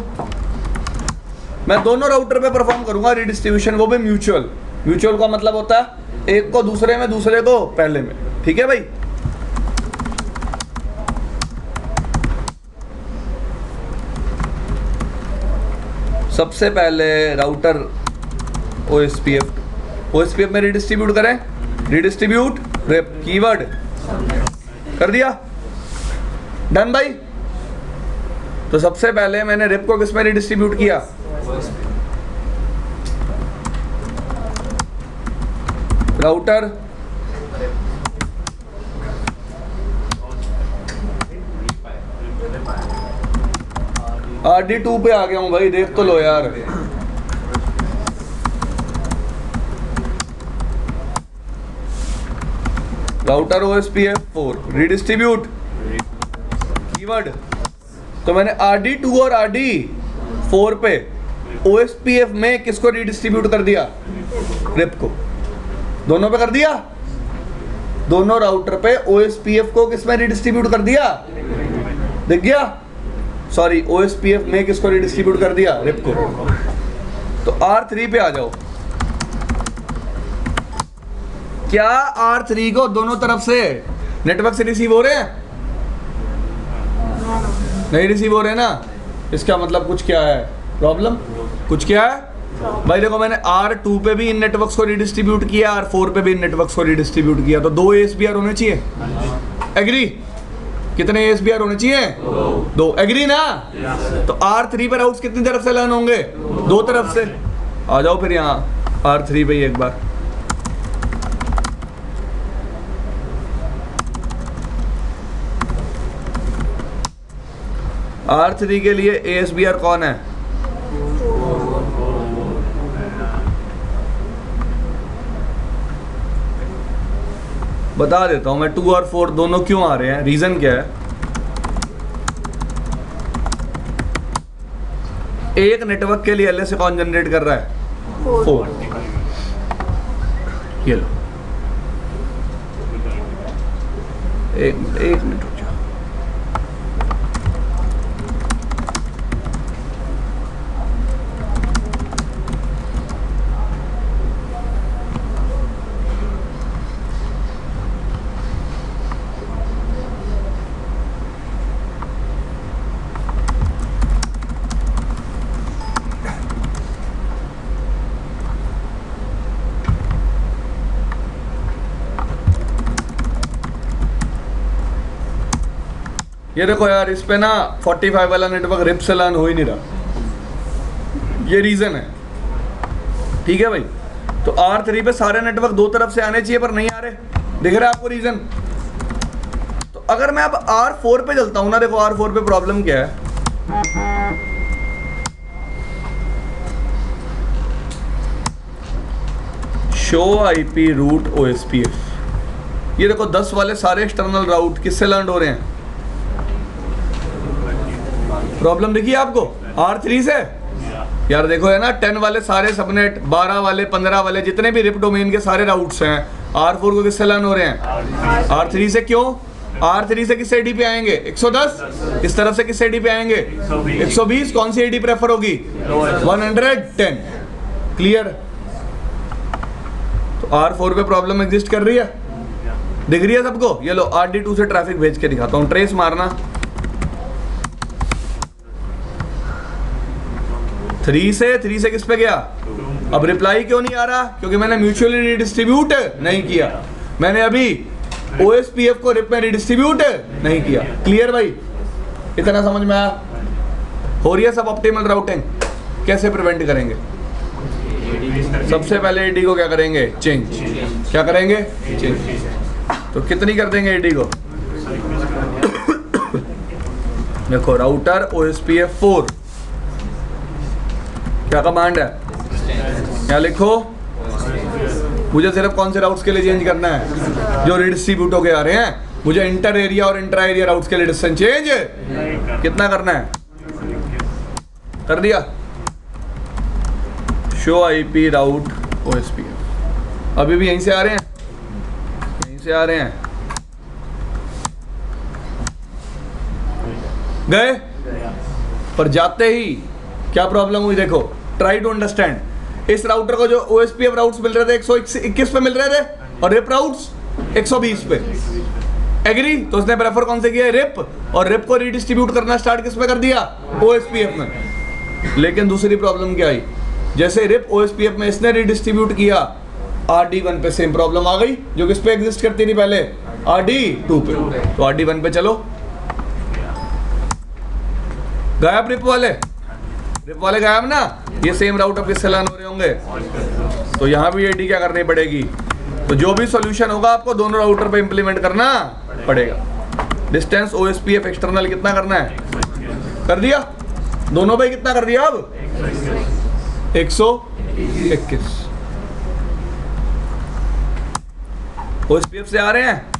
मैं दोनों राउटर पे परफॉर्म करूंगा रिडिस्ट्रीब्यूशन, वो भी म्यूचुअल। म्यूचुअल का मतलब होता है एक को दूसरे में, दूसरे को पहले में। ठीक है भाई। सबसे पहले राउटर OSPF में रिडिस्ट्रीब्यूट करें। रिडिस्ट्रीब्यूट रिप कीवर्ड कर दिया। डन भाई। तो सबसे पहले मैंने रिप को किसमें रिडिस्ट्रीब्यूट किया? राउटर RD2 पे आ गया हूं भाई, देख तो लो यार। Router OSPF4 redistribute keyword. तो मैंने RD2 और RD4 पे OSPF में किसको रिडिस्ट्रीब्यूट कर दिया? रिप को। दोनों पे कर दिया। दोनों राउटर पे OSPF को किसमें रिडिस्ट्रीब्यूट कर दिया? दिख गया? सॉरी OSPF में किसको रिडिस्ट्रीब्यूट कर दिया, रिप को। तो R3 पे आ जाओ। क्या R3 को दोनों तरफ से नेटवर्क से रिसीव हो रहे हैं? नहीं रिसीव हो रहे ना, इसका मतलब कुछ क्या है, प्रॉब्लम कुछ क्या है भाई। देखो मैंने R2 पे भी इन नेटवर्क्स को रिडिस्ट्रीब्यूट किया, R4 पे भी इन नेटवर्क्स को रिडिस्ट्रीब्यूट किया, तो 2 ASBR होने चाहिए। एग्री? कितने ASBR होने चाहिए? 2। एग्री ना? तो R3 पे राउट्स कितनी तरफ से लर्न होंगे? 2 तरफ से। आ जाओ फिर यहाँ R3 पे ही एक बार। R3 के लिए ASBR कौन है? बता देता हूं मैं, 2 और 4 दोनों क्यों आ रहे हैं, रीजन क्या है। एक नेटवर्क के लिए LSA कौन जनरेट कर रहा है? 4। ये लो, एक मिनट रुक जाओ। ये देखो यार, इस पे ना 45 वाला नेटवर्क रिप से लर्न हो ही नहीं रहा, ये रीजन है। ठीक है भाई, तो R3 पे सारे नेटवर्क 2 तरफ से आने चाहिए पर नहीं आ रहे, दिख रहा है आपको रीजन। तो अगर मैं अब R4 पे चलता हूं ना, देखो R4 पे प्रॉब्लम क्या है। शो IP रूट OSPF, ये देखो 10 वाले सारे एक्सटर्नल राउट किससे लर्न हो रहे हैं? प्रॉब्लम देखिए आपको R3 से। यार देखो है ना, 10 वाले सारे सबनेट, 12 वाले, 15 वाले, जितने भी रिप डोमेन के सारे राउट्स हैं, R4 को किससे लर्न हो रहे हैं? R3 से। क्यों? R3 से किस एडी पे आएंगे? 110। इस तरफ से किस एडी पे आएंगे? 120। कौन सी एडी प्रेफर होगी? 110। क्लियर? तो R4 पे प्रॉब्लम एग्जिस्ट कर रही है, दिख रही है सबको। ये लो RD2 से ट्रैफिक भेज के दिखाता हूँ, ट्रेस मारना। 3 से किस पे गया? अब रिप्लाई क्यों नहीं आ रहा? क्योंकि मैंने म्यूचुअली रिडिस्ट्रीब्यूट नहीं किया, मैंने अभी OSPF को रिप में रिडिस्ट्रीब्यूट नहीं किया। क्लियर भाई? इतना समझ में आया? हो रही है सब ऑप्टिमल राउटिंग। कैसे प्रिवेंट करेंगे? सबसे पहले एडी को क्या करेंगे? चेंज। क्या करेंगे? चेंज। तो कितनी कर देंगे एडी को? देखो राउटर OSPF 4, क्या कमांड है? क्या लिखो? मुझे सिर्फ कौन से राउट्स के लिए चेंज करना है? जो रिडिस्ट्रीब्यूट होके आ रहे हैं। मुझे इंटर एरिया और इंट्रा एरिया राउट्स के लिए डिस्टेंस चेंज कितना करना है? कर दिया। शो IP राउट OSPF, अभी भी यहीं से आ रहे हैं, यहीं से आ रहे हैं। गए? पर जाते ही क्या प्रॉब्लम हुई? देखो, ट्राई टू अंडरस्टैंड। इस राउटर को जो OSPF राउट्स मिल रहे थे 121 पे मिल रहे थे, और रिप राउट्स 120 पे। एग्री? तो उसने प्रेफर कौन से किया? रिप। और रिप को रिडिस्ट्रीब्यूट करना स्टार्ट किस में कर दिया? OSPF में। लेकिन दूसरी प्रॉब्लम क्या आई? जैसे रिप OSPF में इसने रिडिस्ट्रीब्यूट किया, RD1 पे सेम प्रॉब्लम आ गई, जो किस पे एग्जिस्ट करती थी पहले? RD2 पे। तो RD1 पे चलो, गायब रिप वाले गायब ना। ये सेम राउट अब किससे लर्न हो रहे होंगे? तो यहाँ भी एडी क्या करनी पड़ेगी? तो जो भी सॉल्यूशन होगा आपको दोनों राउटर पे इंप्लीमेंट करना पड़ेगा। डिस्टेंस OSPF एक्सटर्नल कितना करना है? कर दिया। दोनों पे कितना कर दिया? अब 121। OSPF से आ रहे हैं,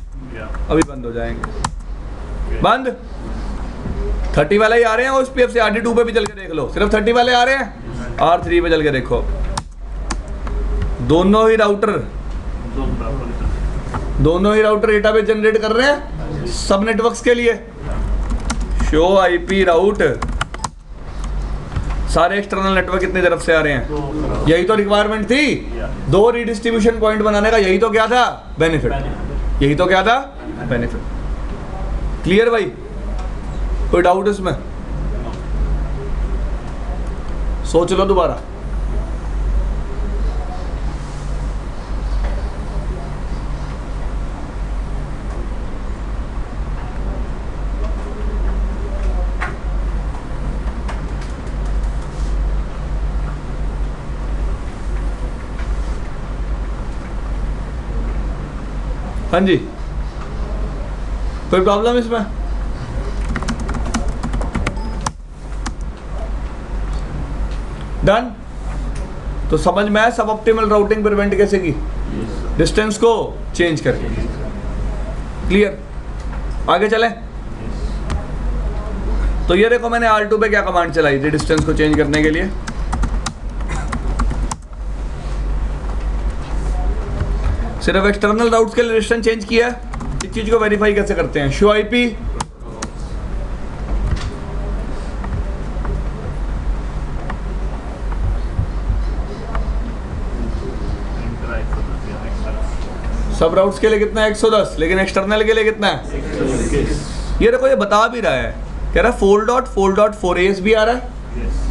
अभी बंद हो जाएंगे। बंद 30 वाले ही आ रहे हैं OSPF से। RD2 पे भी चल के देख लो, सिर्फ 30 वाले आ रहे हैं। R3 पे चल के देखो, दोनों ही राउटर डेटाबेस जनरेट कर रहे हैं सब नेटवर्क्स के लिए। शो आईपी राउट, सारे एक्सटर्नल नेटवर्क कितनी तरफ से आ रहे हैं, यही तो रिक्वायरमेंट थी, 2 रीडिस्ट्रीब्यूशन पॉइंट बनाने का, यही तो क्या था बेनिफिट, यही तो क्या था बेनिफिट। क्लियर भाई, कोई डाउट इसमें? सोच लो दोबारा। हाँ जी, कोई प्रॉब्लम इसमें? डन। तो समझ में आया सब ऑप्टिमल राउटिंग प्रिवेंट कैसे की, डिस्टेंस को चेंज करके। क्लियर, आगे चलें। तो ये देखो मैंने R2 पे क्या कमांड चलाई थी डिस्टेंस को चेंज करने के लिए। सिर्फ एक्सटर्नल राउट्स के लिए डिस्टेंस चेंज किया है। इस चीज को वेरीफाई कैसे करते हैं, शो आईपी सब राउट्स के लिए कितना है 110, लेकिन एक्सटर्नल के लिए कितना है, ये देखो ये बता भी रहा है, कह रहा है 4.4.4 ASB आ रहा है,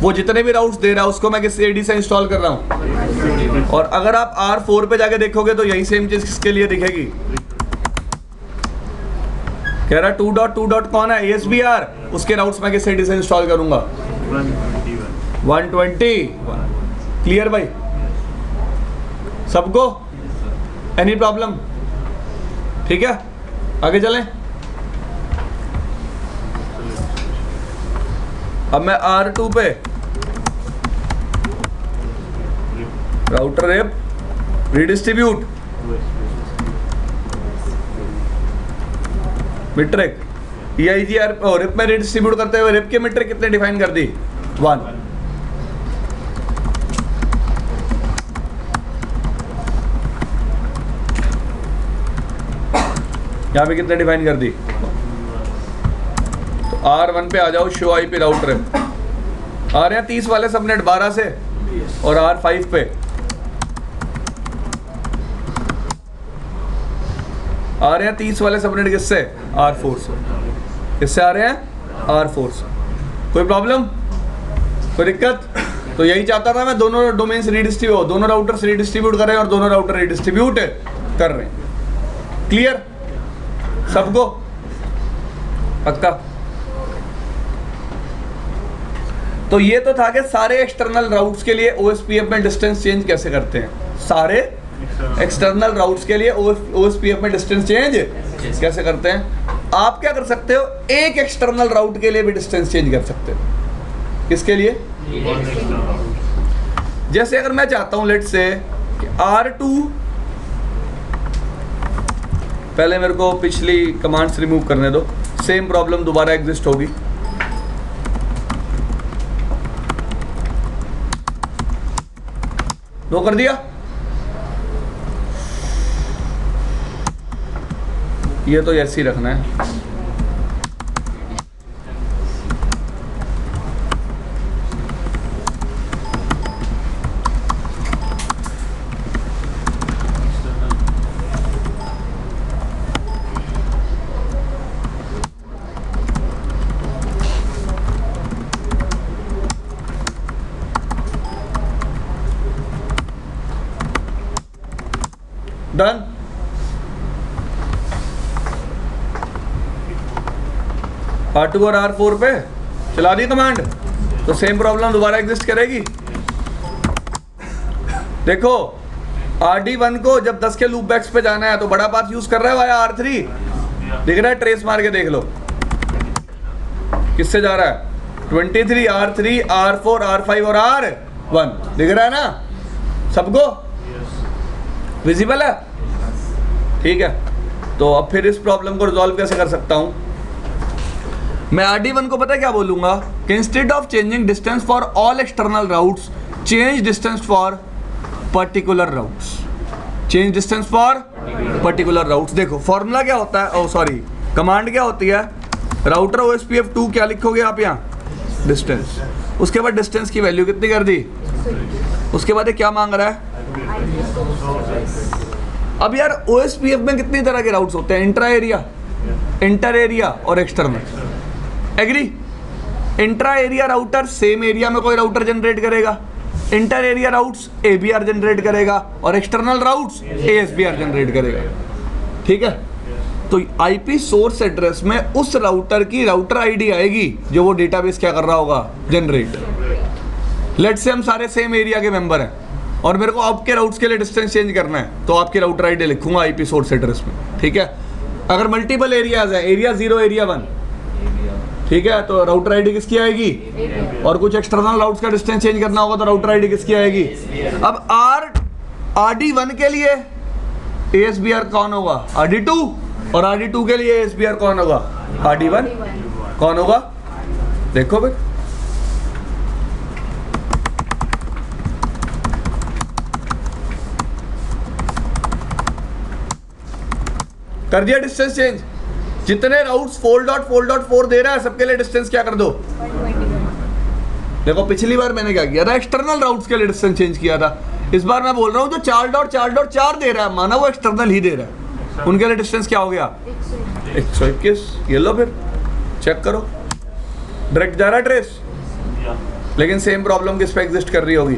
वो जितने भी राउट्स दे रहा है उसको मैं किस AD से इंस्टॉल कर रहा हूँ। और अगर आप R4 पे जाके देखोगे तो यही सेम चीज किसके लिए दिखेगी, कह रहा है 2.2. कौन है ASBR, उसके राउट्स मैं किस AD से इंस्टॉल करूंगा 120। क्लियर भाई सबको, एनी प्रॉब्लम? ठीक है, आगे चलें। अब मैं R2 पे router rape redistribute metric EIGR rape में रीडिस्ट्रीब्यूट करते हुए रेप के मीट्रिक कितने डिफाइन कर दी 1। यहाँ पे कितने डिफाइन कर दी, तो R1 पे आ जाओ, शो आईपी राउटर आ रहे हैं 30 वाले सबनेट 12 से, और R5 पे आ रहे हैं 30 वाले सबनेट किससे, R4 से। किससे आ रहे हैं, R4 से। कोई प्रॉब्लम, कोई दिक्कत? तो यही चाहता था मैं, दोनों डोमेन्स रीडिस्ट्रीब्यूट, दोनों राउटर्स रीडिस्ट्रीब्यूट कर रहे हैं और दोनों राउटर रीडिस्ट्रीब्यूट कर रहे हैं। क्लियर सबको, पक्का? तो ये तो था कि सारे एक्सटर्नल राउट्स के लिए OSPF में डिस्टेंस चेंज कैसे करते हैं, सारे एक्सटर्नल राउट्स के लिए OSPF में डिस्टेंस चेंज कैसे करते हैं। आप क्या कर सकते हो, एक एक्सटर्नल राउट के लिए भी डिस्टेंस चेंज कर सकते हो। किसके लिए, जैसे अगर मैं चाहता हूं लेट्स से कि R2, पहले मेरे को पिछली कमांड्स रिमूव करने दो, सेम प्रॉब्लम दोबारा एग्जिस्ट होगी। नो कर दिया, ये तो ऐसे ही रखना है। डन। R2 और R4 पे चला दी कमांड, तो सेम प्रॉब्लम दोबारा एग्जिस्ट करेगी। देखो RD1 को जब 10 के लूप बैक्स पे जाना है तो बड़ा पाथ यूज कर रहा है वाया R3, दिख रहा है, ट्रेस मार के देख लो किससे जा रहा है, 23 R3 R4 R5 और R1, दिख रहा है ना सबको, विजिबल है। ठीक है, तो अब फिर इस प्रॉब्लम को रिजॉल्व कैसे कर सकता हूं मैं, RD1 को पता है क्या बोलूंगा कि instead of changing distance for all external routes, change distance for particular routes, change distance for particular routes. देखो फॉर्मूला क्या होता है, ओ सॉरी कमांड क्या होती है, राउटर OSPF2 क्या लिखोगे आप यहाँ, डिस्टेंस। उसके बाद डिस्टेंस की वैल्यू कितनी कर दी, उसके बाद ये क्या मांग रहा है। अब यार OSPF में कितनी तरह के राउट्स होते हैं, इंट्रा एरिया, इंटर एरिया और external. Agree. Intra area router same area में कोई राउटर जनरेट करेगा, inter area routes ABR generate करेगा और एक्सटर्नल राउट्स ASBR जनरेट करेगा। ठीक है, तो IP सोर्स एड्रेस में उस राउटर की राउटर ID आएगी जो वो डेटाबेस क्या कर रहा होगा, जनरेट। लेट से हम सारे सेम एरिया के मेंबर हैं और मेरे को आपके राउट्स के लिए डिस्टेंस चेंज करना है, तो आपकी राउटर ID लिखूंगा IP सोर्स एड्रेस में। ठीक है, अगर मल्टीपल एरियाज है, एरिया 0 एरिया 1, ठीक है, तो राउटर ID किसकी आएगी, और कुछ एक्सटर्नल राउट्स का डिस्टेंस चेंज करना होगा तो राउटर ID किसकी आएगी। अब RD1 के लिए ASBR कौन होगा, RD2, और RD2 के लिए ASBR कौन होगा, RD1। कौन होगा, देखो भाई, कर दिया डिस्टेंस चेंज। जितने राउट्स 4.4.4 दे रहा है सबके लिए डिस्टेंस क्या कर दो। देखो पिछली बार मैंने क्या किया था, एक्सटर्नल राउट्स के लिए डिस्टेंस चेंज किया था। इस बार मैं बोल रहा हूँ जो 4.4.4 दे रहा है, माना वो एक्सटर्नल ही दे रहा है, उनके लिए डिस्टेंस क्या हो गया, 121। ये लो फिर चेक करो, डायरेक्ट जा रहा है ट्रेस। लेकिन सेम प्रॉब्लम किस पे एग्जिस्ट कर रही होगी,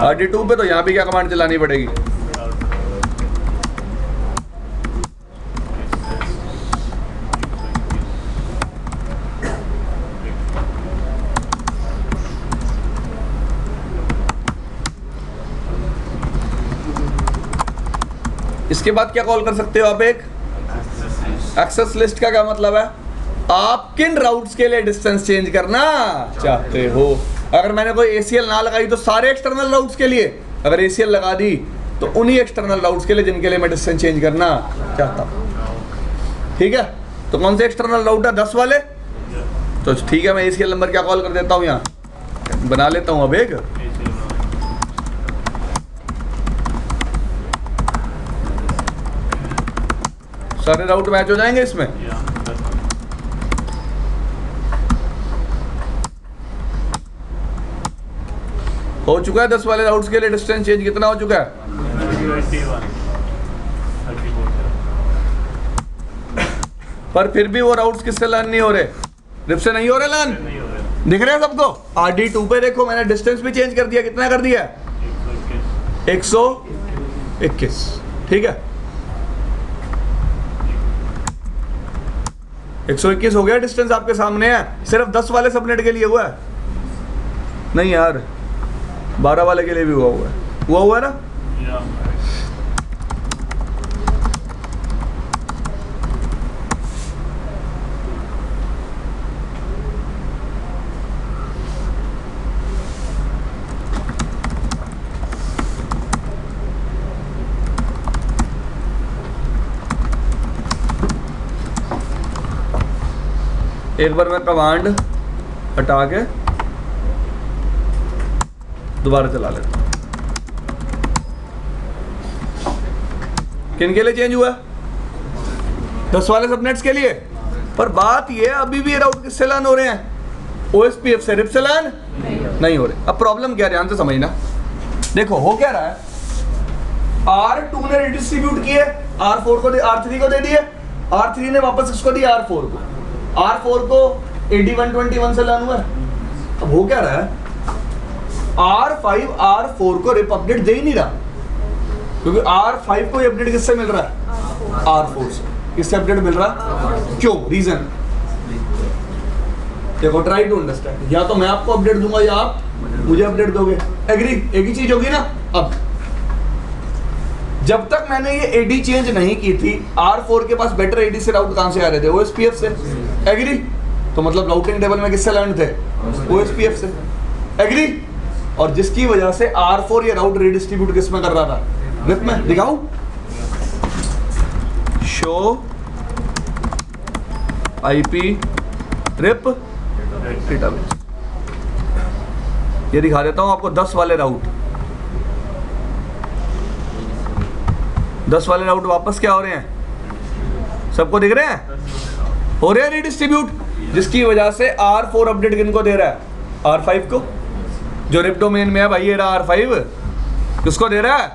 RD2 पे, तो यहाँ भी क्या कमांड चलानी पड़ेगी, इसके बाद क्या कॉल कर सकते हो आप, एक एक्सेस लिस्ट का क्या मतलब है, आप किन राउट्स के लिए डिस्टेंस चेंज करना चाहते हो। अगर मैंने कोई ACL ना लगाई तो सारे एक्सटर्नल राउट्स के लिए, अगर ACL लगा दी तो उन्हीं एक्सटर्नल राउट्स के लिए जिनके लिए मैं डिस्टेंस चेंज करना चाहता हूँ। ठीक है, तो कौन से एक्सटर्नल राउट है, 10 वाले, तो ठीक है मैं ACL नंबर क्या कॉल कर देता हूँ, यहाँ बना लेता हूँ। अब एक सारे राउट मैच हो जाएंगे इसमें। हो चुका है 10 वाले राउट्स के लिए डिस्टेंस चेंज, कितना हो चुका है, 21। पर फिर भी वो राउट्स किससे लर्न नहीं हो रहे, रिप से नहीं हो रहे लर्न, दिख रहे हैं सबको। RD2 पे देखो मैंने डिस्टेंस भी चेंज कर दिया, कितना कर दिया, 121। ठीक है, 121 हो गया डिस्टेंस, आपके सामने है। सिर्फ 10 वाले सबनेट के लिए हुआ है, नहीं यार 12 वाले के लिए भी हुआ है ना। एक बार मैं कमांड हटा के दोबारा चला लेता हूं। किन के लिए चेंज हुआ, 10 वाले सबनेट्स के लिए। पर बात ये अभी भी राउट किससे लर्न हो रहे हैं, OSPF से, रिप से लर्न नहीं हो रहे। अब प्रॉब्लम क्या, ध्यान से समझना। देखो हो क्या रहा है, R2 ने रिडिस्ट्रीब्यूट किए, R4 को R3 को दे दिए, R3 ने वापस इसको दिया R4 को, R4 को AD121 से लर्न हुआ। अब हो क्या रहा है, R5 R4 को रिप अपडेट दे ही नहीं रहा, क्योंकि R5 को अपडेट किससे मिल रहा है, R4 से। किससे अपडेट मिल रहा है, क्यों, रीजन देखो, ट्राई टू अंडरस्टैंड। या तो मैं आपको अपडेट दूंगा या आप मुझे अपडेट दोगे, एग्री, एक ही चीज होगी ना। अब जब तक मैंने ये AD चेंज नहीं की थी, R4 के पास बेटर AD से राउट कहां से आ रहे थे, OSPF से, एग्री। तो मतलब राउटिंग टेबल में किससे लर्न थे, OSPF से, एग्री। और जिसकी वजह से R4 ये राउट रिडिस्ट्रीब्यूट किस में कर रहा था, रिप में। दिखाऊं, शो IP रिप डेटाबेस, ये दिखा देता हूं आपको 10 वाले राउट। 10 वाले राउट वापस क्या हो रहे हैं, सबको दिख रहे हैं, हो रहा है रीडिस्ट्रीब्यूट, जिसकी वजह से R4 अपडेट किनको दे रहा है? R5 को। जो रिप डोमेन में है भाई, ये रहा R5, किसको दे रहा है?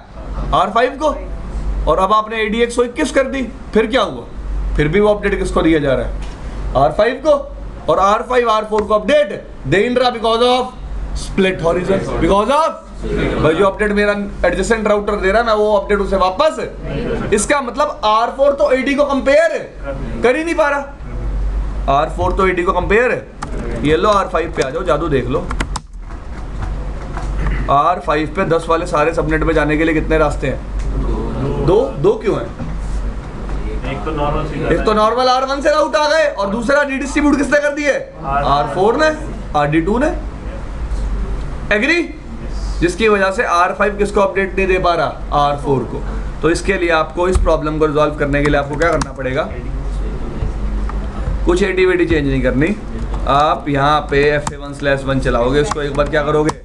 R5 को। और अब आपने ADX 121 कर दी, फिर क्या हुआ? फिर भी वो अपडेट किसको दिया जा रहा है? R5 को। और R5 R4 को अपडेट दे नहीं रहा, because of split horizon, because of भाई जो अपडेट मेरा एडजेसेंट राउटर दे रहा है, मैं वो अपडेट उसे वापस, इसका मतलब R4 तो AD को कंपेयर कर ही नहीं पा रहा। R4 तो AD को कंपेयर, ये लो R5 पे आ जाओ, जादू देख लो। R5 पे 10 वाले सारे सबनेट पे जाने के लिए कितने रास्ते हैं? दो क्यों हैं? एक तो नॉर्मल R1 से राउट आ गए, और दूसरा रीडिस्ट्रीब्यूट किसने कर दिए? R4 ने, RD2 ने। एग्री? जिसकी वजह से R5 किसको अपडेट नहीं दे पा रहा? R4 को। तो इसके लिए आपको, इस प्रॉब्लम को रिजॉल्व करने के लिए आपको क्या करना पड़ेगा? कुछ एटीवीटी चेंज नहीं करनी, आप यहाँ पे FA1/1 चलाओगे, इसको एक बार क्या करोगे?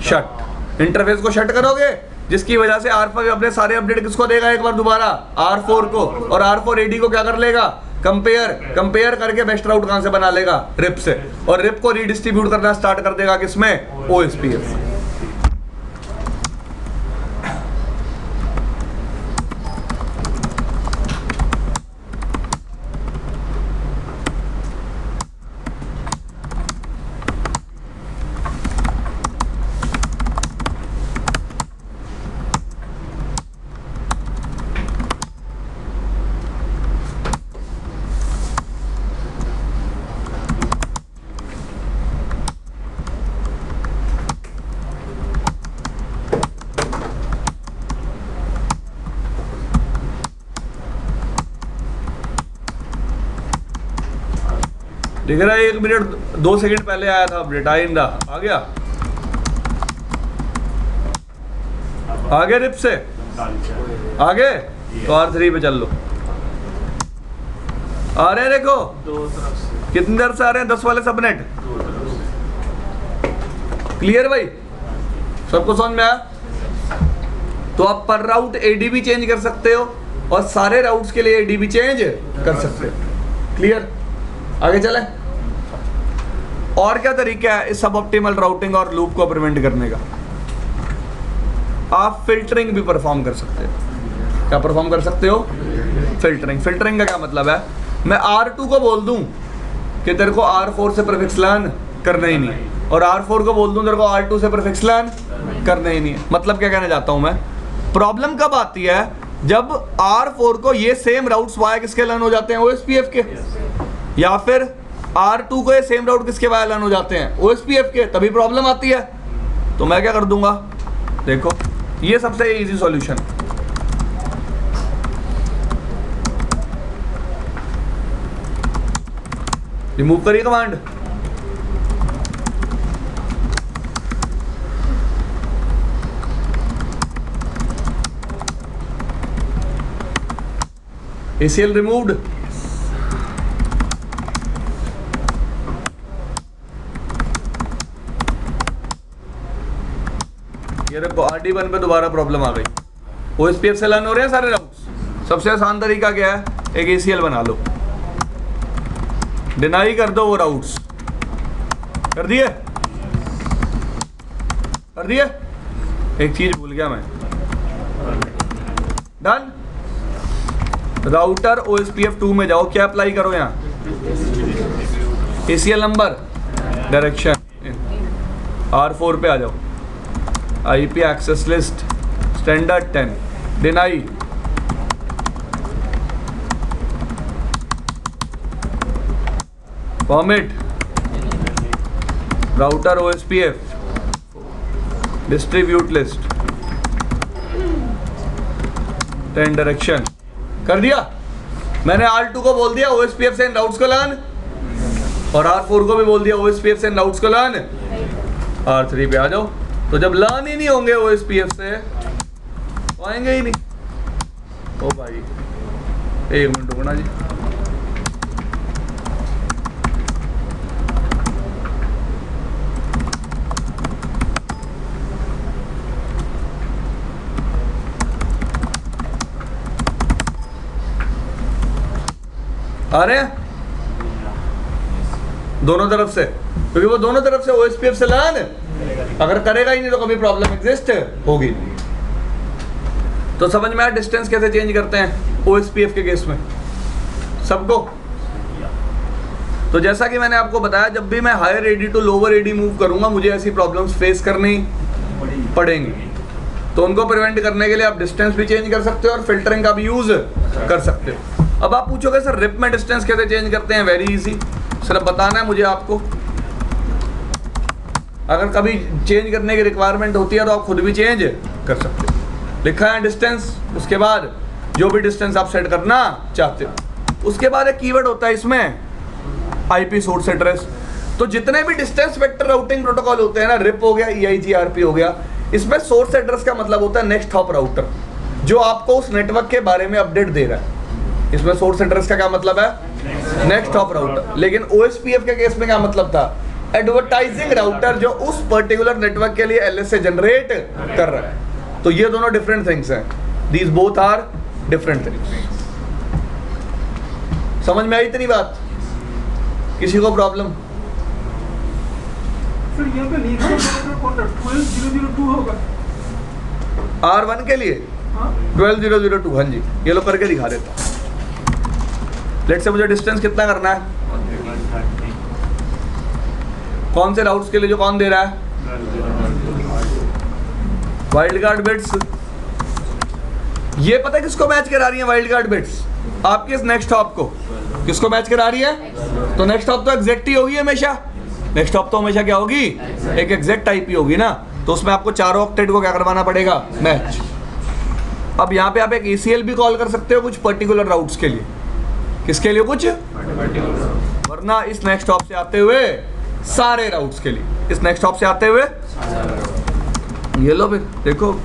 शट। इंटरफेस को शट करोगे, जिसकी वजह से R5 अपने सारे अपडेट किसको देगा एक बार दोबारा? R4 को। और R4 AD को क्या कर लेगा? कंपेयर करके बेस्ट राउट कहां से बना लेगा? रिप से। और रिप को रीडिस्ट्रीब्यूट करना स्टार्ट कर देगा किसमें? OSPF। दिख रहा है? 1 मिनट 2 सेकंड पहले आया था अपडेट, आइंदा आ गया, आगे रिप से आगे, तो R3 पे चल लो। आ रहे हैं, देखो कितनी देर से आ रहे हैं 10 वाले सबनेट। क्लियर भाई? सबको समझ में आया? तो आप पर राउट AD भी चेंज कर सकते हो, और सारे राउट्स के लिए AD भी चेंज कर सकते हो। क्लियर? आगे चले। और क्या तरीका है इस सब ऑप्टिमल राउटिंग और लूप को प्रिवेंट करने का? आप फिल्टरिंग भी परफॉर्म कर सकते हो। क्या परफॉर्म कर सकते हो? फिल्टरिंग। फिल्टरिंग का क्या मतलब है? मैं R2 को बोल दूं कि तेरे को R4 से प्रीफिक्स लर्न करना ही नहीं है, और R4 को बोल दूं तेरे को R2 से प्रीफिक्स लर्न करना ही नहीं है। मतलब क्या कहना चाहता हूं मैं? प्रॉब्लम कब आती है? जब R4 को ये सेम राउट्स वाया किसके लर्न हो जाते हैं? OSPF के। या फिर R2 को ये सेम राउट किसके वाया लर्न हो जाते हैं? OSPF के। तभी प्रॉब्लम आती है। तो मैं क्या कर दूंगा? देखो, ये सबसे इजी सॉल्यूशन। रिमूव करिए कमांड। ACL removed. ये देखो RD1 पे दोबारा प्रॉब्लम आ गई। OSPF से लर्न हो रहे हैं सारे राउट्स। सबसे आसान तरीका क्या है? एक ACL बना लो, डिनाई कर दो वो राउट्स। कर दिए? कर दिए? एक चीज भूल गया मैं। डन। राउटर OSPF 2 में जाओ, क्या अप्लाई करो यहाँ? ACL नंबर, डायरेक्शन, R4 पे आ जाओ, IP access list, standard 10, deny, permit, router OSPF, distribute list, 10 direction. कर दिया? मैंने R2 को बोल दिया OSPF से इन राउट्स को लर्न, और R4 को भी बोल दिया OSPF से इन राउट्स को लर्न। R3 पे आ जाओ। तो जब लर्न ही नहीं होंगे OSPF से, तो आएंगे ही नहीं। ओ भाई, 1 मिनट रुकना जी। आ रहे हैं? दोनों तरफ से, क्योंकि वो दोनों तरफ से OSPF से लर्न अगर करेगा ही नहीं तो कभी प्रॉब्लम एग्जिस्ट होगी। तो समझ में आया डिस्टेंस कैसे चेंज करते हैं OSPF के केस में सबको। तो जैसा कि मैंने आपको बताया, जब भी मैं higher AD to lower AD move करूंगा मुझे ऐसी प्रॉब्लम्स फेस करनी पड़ेंगी। तो उनको प्रिवेंट करने के लिए आप डिस्टेंस भी चेंज कर सकते हो और फिल्टरिंग का भी यूज कर सकते हो। अब आप पूछोगे सर रिप में डिस्टेंस कैसे चेंज करते हैं? वेरी इजी, सिर्फ बताना है मुझे आपको। अगर कभी चेंज करने की रिक्वायरमेंट होती है तो आप खुद भी चेंज कर सकते हो। लिखा है डिस्टेंस, उसके बाद जो भी डिस्टेंस आप सेट करना चाहते हो। उसके बाद एक कीवर्ड होता है इसमें IP सोर्स एड्रेस। तो जितने भी डिस्टेंस वेक्टर राउटिंग प्रोटोकॉल होते हैं ना, रिप हो गया, EIGRP हो गया, इसमें सोर्स एड्रेस का मतलब होता है नेक्स्ट हॉप राउटर, जो आपको उस नेटवर्क के बारे में अपडेट दे रहा है। इसमें सोर्स एड्रेस का क्या मतलब है? Next hop router. लेकिन OSPF के केस में क्या मतलब था? एडवर्टाइजिंग राउटर, जो उस पर्टिकुलर नेटवर्क के लिए LSA जनरेट कर रहा है। तो ये दोनों डिफरेंट थिंग्स हैं। These both are different things. समझ में आई इतनी बात? किसी को प्रॉब्लम? सर यहाँ पे नीचे कौन सा 12002 होगा R1 के लिए? हाँ 12002, हाँ जी, ये लो करके दिखा देता हूँ। लेट से मुझे डिस्टेंस कितना करना है, कौन से राउट्स के लिए जो कौन दे रहा है? Wild card bits. ये पता है किसको मैच करा रही है वाइल्ड कार्ड बिट्स? आपके इस नेक्स्ट हॉप को किसको मैच करा रही है? तो नेक्स्ट हॉप तो एग्जैक्ट ही होगी हमेशा। नेक्स्ट हॉप तो हमेशा क्या होगी? एक एग्जैक्ट टाइप ही होगी ना। तो उसमें आपको चारों ऑक्टेट को क्या करवाना पड़ेगा? मैच। अब यहाँ पे आप एक ACL भी कॉल कर सकते हो कुछ पर्टिकुलर राउट्स के लिए। किसके लिए? कुछ, वरना इस नेक्स्ट हॉप से आते हुए सारे राउट्स के लिए, इस नेक्स्ट हॉप से आते हुए ये लो। फिर देखो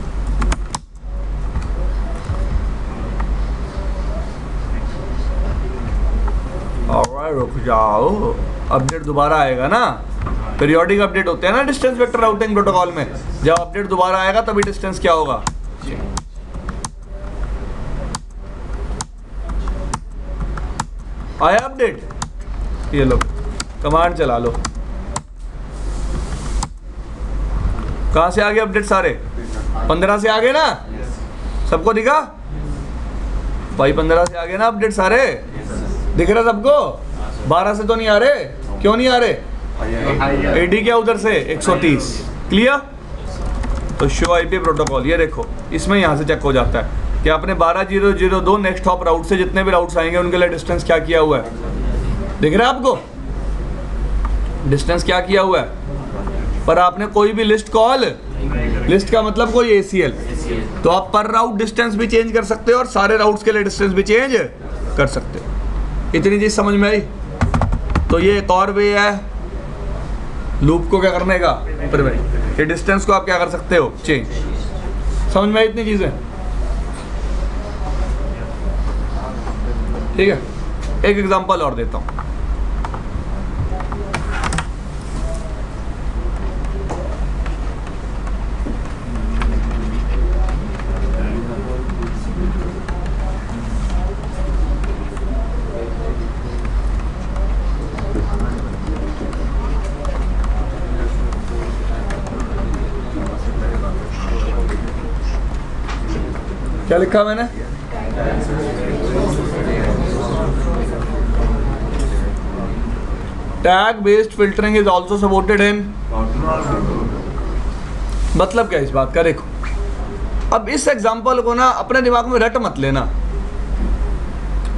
रुक जाओ, अपडेट दोबारा आएगा ना। पीरियोडिक अपडेट होते हैं ना डिस्टेंस वेक्टर राउटिंग प्रोटोकॉल में। जब अपडेट दोबारा आएगा तभी डिस्टेंस क्या होगा? आया अपडेट? ये लो कमांड चला लो। कहां से आ गए अपडेट? सारे 15 से आ गए ना? सबको दिखा भाई? 15 से आ गए ना अपडेट सारे? दिख रहा सबको? 12 से तो नहीं आ रहे? क्यों नहीं आ रहे? AD क्या उधर से 130। क्लियर? तो शो IP प्रोटोकॉल, ये देखो इसमें यहाँ से चेक हो जाता है कि आपने 12002 नेक्स्ट हॉप राउट से जितने भी राउट्स आएंगे उनके लिए डिस्टेंस क्या किया हुआ है। दिख रहा है आपको? डिस्टेंस क्या किया हुआ है। पर आपने कोई भी लिस्ट कॉल, लिस्ट का मतलब कोई ACL, तो आप पर राउट डिस्टेंस भी चेंज कर सकते हो और सारे राउट्स के लिए डिस्टेंस भी चेंज कर सकते हो। इतनी चीज समझ में आई? तो ये एक और वे है लूप को क्या करने का, प्रिवेंट। ये डिस्टेंस को आप क्या कर सकते हो? चेंज। समझ में आई इतनी चीजें? ठीक है, एक एग्जांपल और देता हूं। क्या लिखा मैंने? Tag based filtering is also supported in. मतलब क्या इस बात का? देखो अब इस एग्जाम्पल को ना अपने दिमाग में रट मत लेना।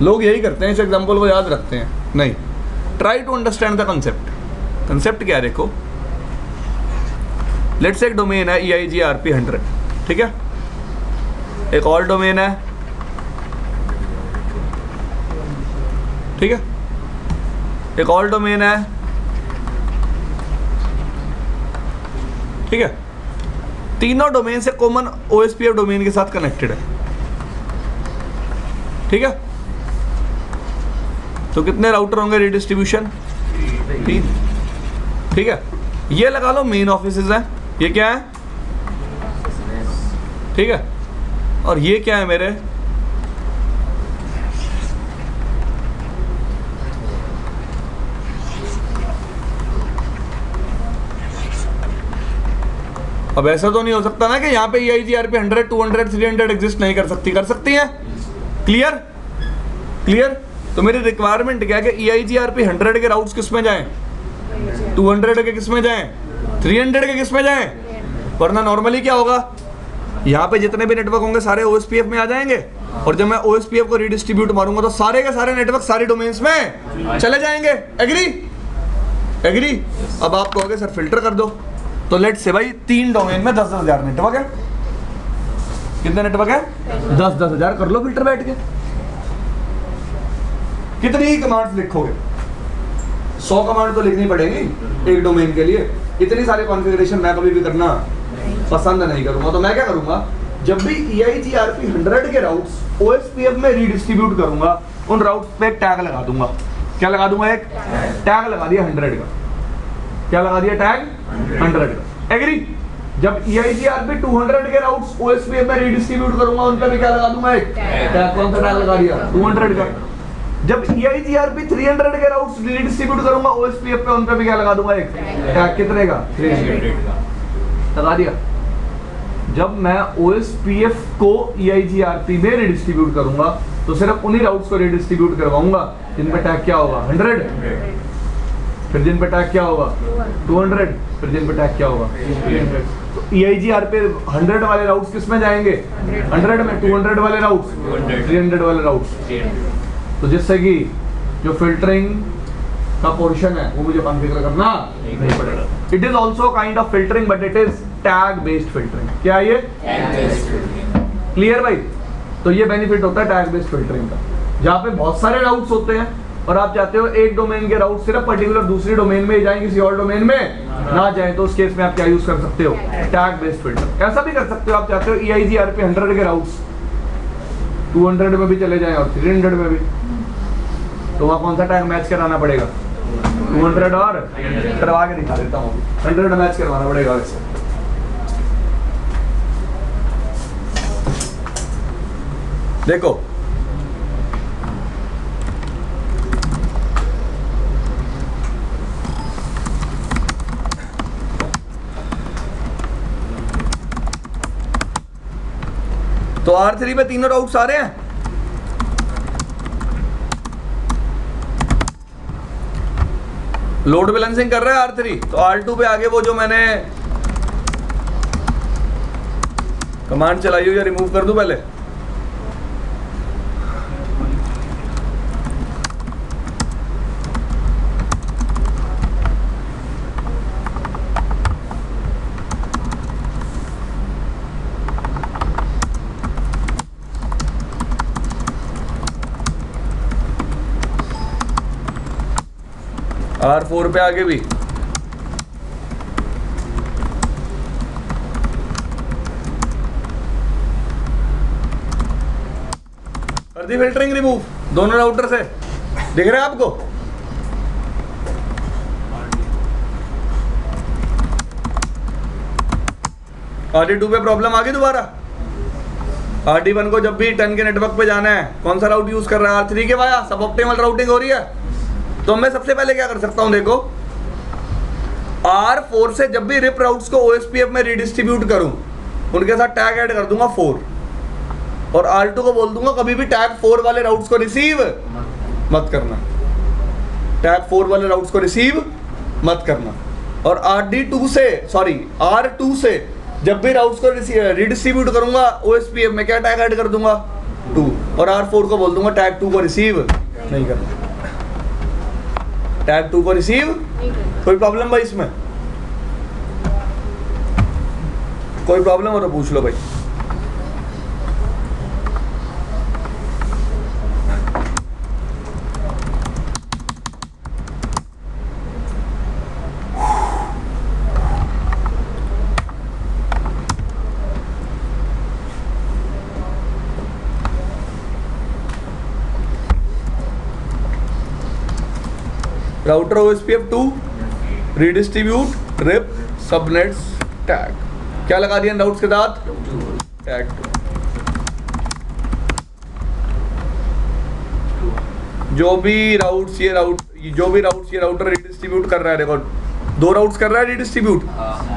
लोग यही करते हैं, इस एग्जाम्पल को याद रखते हैं नहीं। Try to understand the concept. Concept क्या है? देखो लेट्स से एक डोमेन है EIGRP 100, ठीक है। एक और डोमेन है, ठीक है। एक और डोमेन है, ठीक है। तीनों डोमेन से कॉमन OSPF डोमेन के साथ कनेक्टेड है, ठीक है। तो कितने राउटर होंगे? रिडिस्ट्रीब्यूशन 3, ठीक है। ये लगा लो मेन ऑफिसेज है। ये क्या है? ठीक है। और ये क्या है मेरे? अब ऐसा तो नहीं हो सकता ना कि यहाँ पे EIGRP 100, 200, 300 एग्जिस्ट नहीं कर सकती, कर सकती हैं। Clear clear. तो मेरी रिक्वायरमेंट क्या है कि EIGRP 100 के राउट्स किस में जाएं, 200 के किस में जाएं, 300 के किस में जाएं। वरना नॉर्मली क्या होगा, यहाँ पे जितने भी नेटवर्क होंगे सारे OSPF में आ जाएंगे, और जब मैं OSPF को रिडिस्ट्रीब्यूट मारूंगा तो सारे के सारे नेटवर्क सारी डोमेन्स में चले जाएंगे। Agree agree. अब आप कहोगे सर फिल्टर कर दो, तो लेट से भाई 3 डोमेन में 10-10 हज़ार नेटवर्क है। कितने नेटवर्क है? 10-10 हज़ार। कर लो फिल्टर बैठ के। कितनी ही कमांड्स लिखोगे? 100 कमांड तो लिखनी पड़ेगी एक डोमेन के लिए। इतनी सारी कॉन्फ़िगरेशन मैं कभी भी करना पसंद नहीं करूंगा। तो मैं क्या करूंगा, जब भी EIGRP 100 के राउट्स OSPF में रिडिस्ट्रीब्यूट करूंगा, उन राउट्स पे एक टैग लगा दूंगा। क्या लगा दूंगा? एक टैग लगा दिया 100 का। क्या लगा दिया? टैग 100 का। एग्री। जब EIGRP 200 के राउट्स OSPF में रिडिस्ट्रीब्यूट करूंगा, उन पे भी क्या लगा दूंगा? एक टैग। कौन सा टैग लगा दिया? 200 का। जब EIGRP 300 के राउट्स रिडिस्ट्रीब्यूट करूंगा OSPF पे, उन पे भी क्या लगा दूंगा? एक टैग। कितने का? 300 का लगा दिया। जब मैं OSPF को EIGRP में रिडिस्ट्रीब्यूट करूंगा तो सिर्फ उन्हीं राउट्स को रिडिस्ट्रीब्यूट करवाऊंगा जिन पे टैग क्या होगा? 100। फिर जिन पे टैग क्या होगा? 200। फिर जिन पे टैग क्या होगा? 300। तो EIGRP 100 वाले राउट्स किस में जाएंगे? 100 में। 200 वाले राउट्स 300 वाले राउट्स। तो जिससे कि जो फिल्टरिंग का पोर्शन है वो मुझे कॉन्फ़िगर करना नहीं पड़ेगा। It is also kind of filtering but it is tag based filtering. क्या है ये? क्लियर भाई। तो ये बेनिफिट होता है टैग बेस्ड फिल्टरिंग का, जहाँ पे बहुत सारे राउट्स होते हैं और आप चाहते हो एक डोमेन के राउट सिर्फ पर्टिकुलर दूसरी डोमेन में ही जाएं, किसी और डोमेन में ना जाएं, तो उस केस में आप क्या यूज कर सकते हो? Tag based filter. ऐसा भी कर सकते हो, आप चाहते हो EIGRP 100 के राउट्स 200 में भी चले जाएं और 300 में भी, तो वहाँ कौन सा टैग मैच कराना पड़ेगा? 200 और करवा के दिखा देता हूँ। 100 मैच करवाना पड़ेगा वैसे। देखो तो R3 पे तीनों राउट्स आ रहे हैं। लोड बैलेंसिंग कर रहा है R3, तो R2 पे आगे वो जो मैंने कमांड चलाई हुई है रिमूव कर दूं पहले। R4 पे आगे भी कर दी फिल्टरिंग रिमूव दोनों राउटर से। दिख रहा है आपको? RD2 पे प्रॉब्लम आ गई दोबारा। RD1 को जब भी 10 के नेटवर्क पे जाना है, कौन सा राउट यूज कर रहा है? R3 के वाया सब ऑप्टिमल राउटिंग हो रही है। तो मैं सबसे पहले क्या कर सकता हूं, देखो R4 से जब भी रिप राउट्स को OSPF में रिडिस्ट्रीब्यूट करूं, उनके साथ टैग ऐड कर दूंगा 4, और R2 को बोल दूंगा कभी भी टैग 4 वाले राउट्स को रिसीव मत करना। टैग 4 वाले राउट्स को रिसीव मत करना। और R2 से जब भी राउट्स को रिडिस्ट्रीब्यूट करूंगा OSPF में, क्या टैग ऐड कर दूंगा? 2, और R4 को बोल दूंगा टैग 2 को रिसीव नहीं करना। टैग 2 को रिसीव। कोई प्रॉब्लम भाई इसमें? कोई प्रॉब्लम हो तो पूछ लो भाई। Router OSPF 2 redistribute RIP subnets tag. क्या लगा दिया राउट्स के साथ? टैग 2। जो भी राउट्स ये राउटर रिडिस्ट्रीब्यूट कर रहा है, देखो 2 राउट्स कर रहा है रिडिस्ट्रीब्यूट,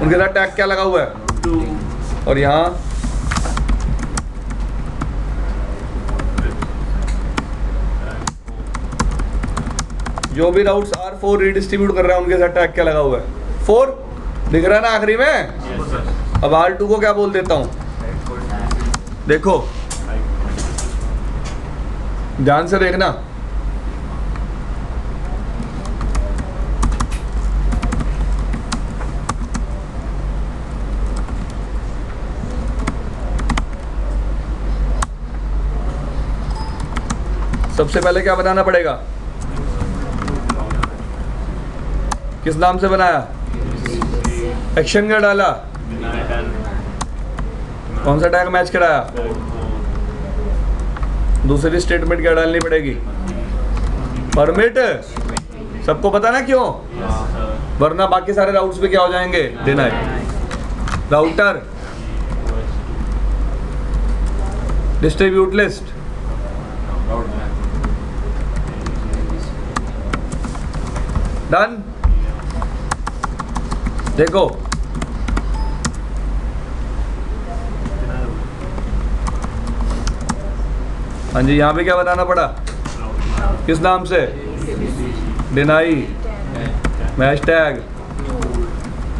उनके साथ टैग क्या लगा हुआ है? और यहाँ जो भी राउट्स R4 रीडिस्ट्रीब्यूट कर रहे हैं उनके साथ टैग क्या लगा हुआ है? 4 दिख रहा है ना आखिरी में। अब R2 को क्या बोल देता हूँ, देखो ध्यान से देखना। सबसे पहले क्या बनाना पड़ेगा? किस नाम से बनाया? एक्शन क्या डाला? कौन सा टैग मैच कराया? दूसरी स्टेटमेंट क्या डालनी पड़ेगी? परमिट। सबको पता ना क्यों? वरना बाकी सारे राउट्स पे क्या हो जाएंगे? Deny. Router distribute list, done. देखो हाँ जी, यहाँ पे क्या बताना पड़ा? किस नाम से? डिनाई, मैच टैग,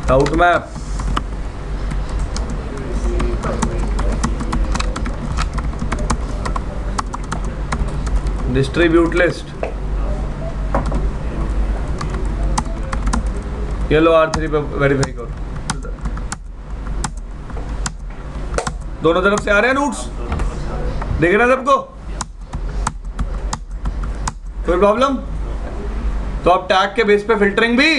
राउट मैप, डिस्ट्रीब्यूट लिस्ट। ये लो R3 पे वेरीफाई करो। दोनों तरफ से आ रहे हैं नोट्स, देख रहे हैं सबको? कोई प्रॉब्लम? तो अब टैग के बेस पे फिल्टरिंग भी।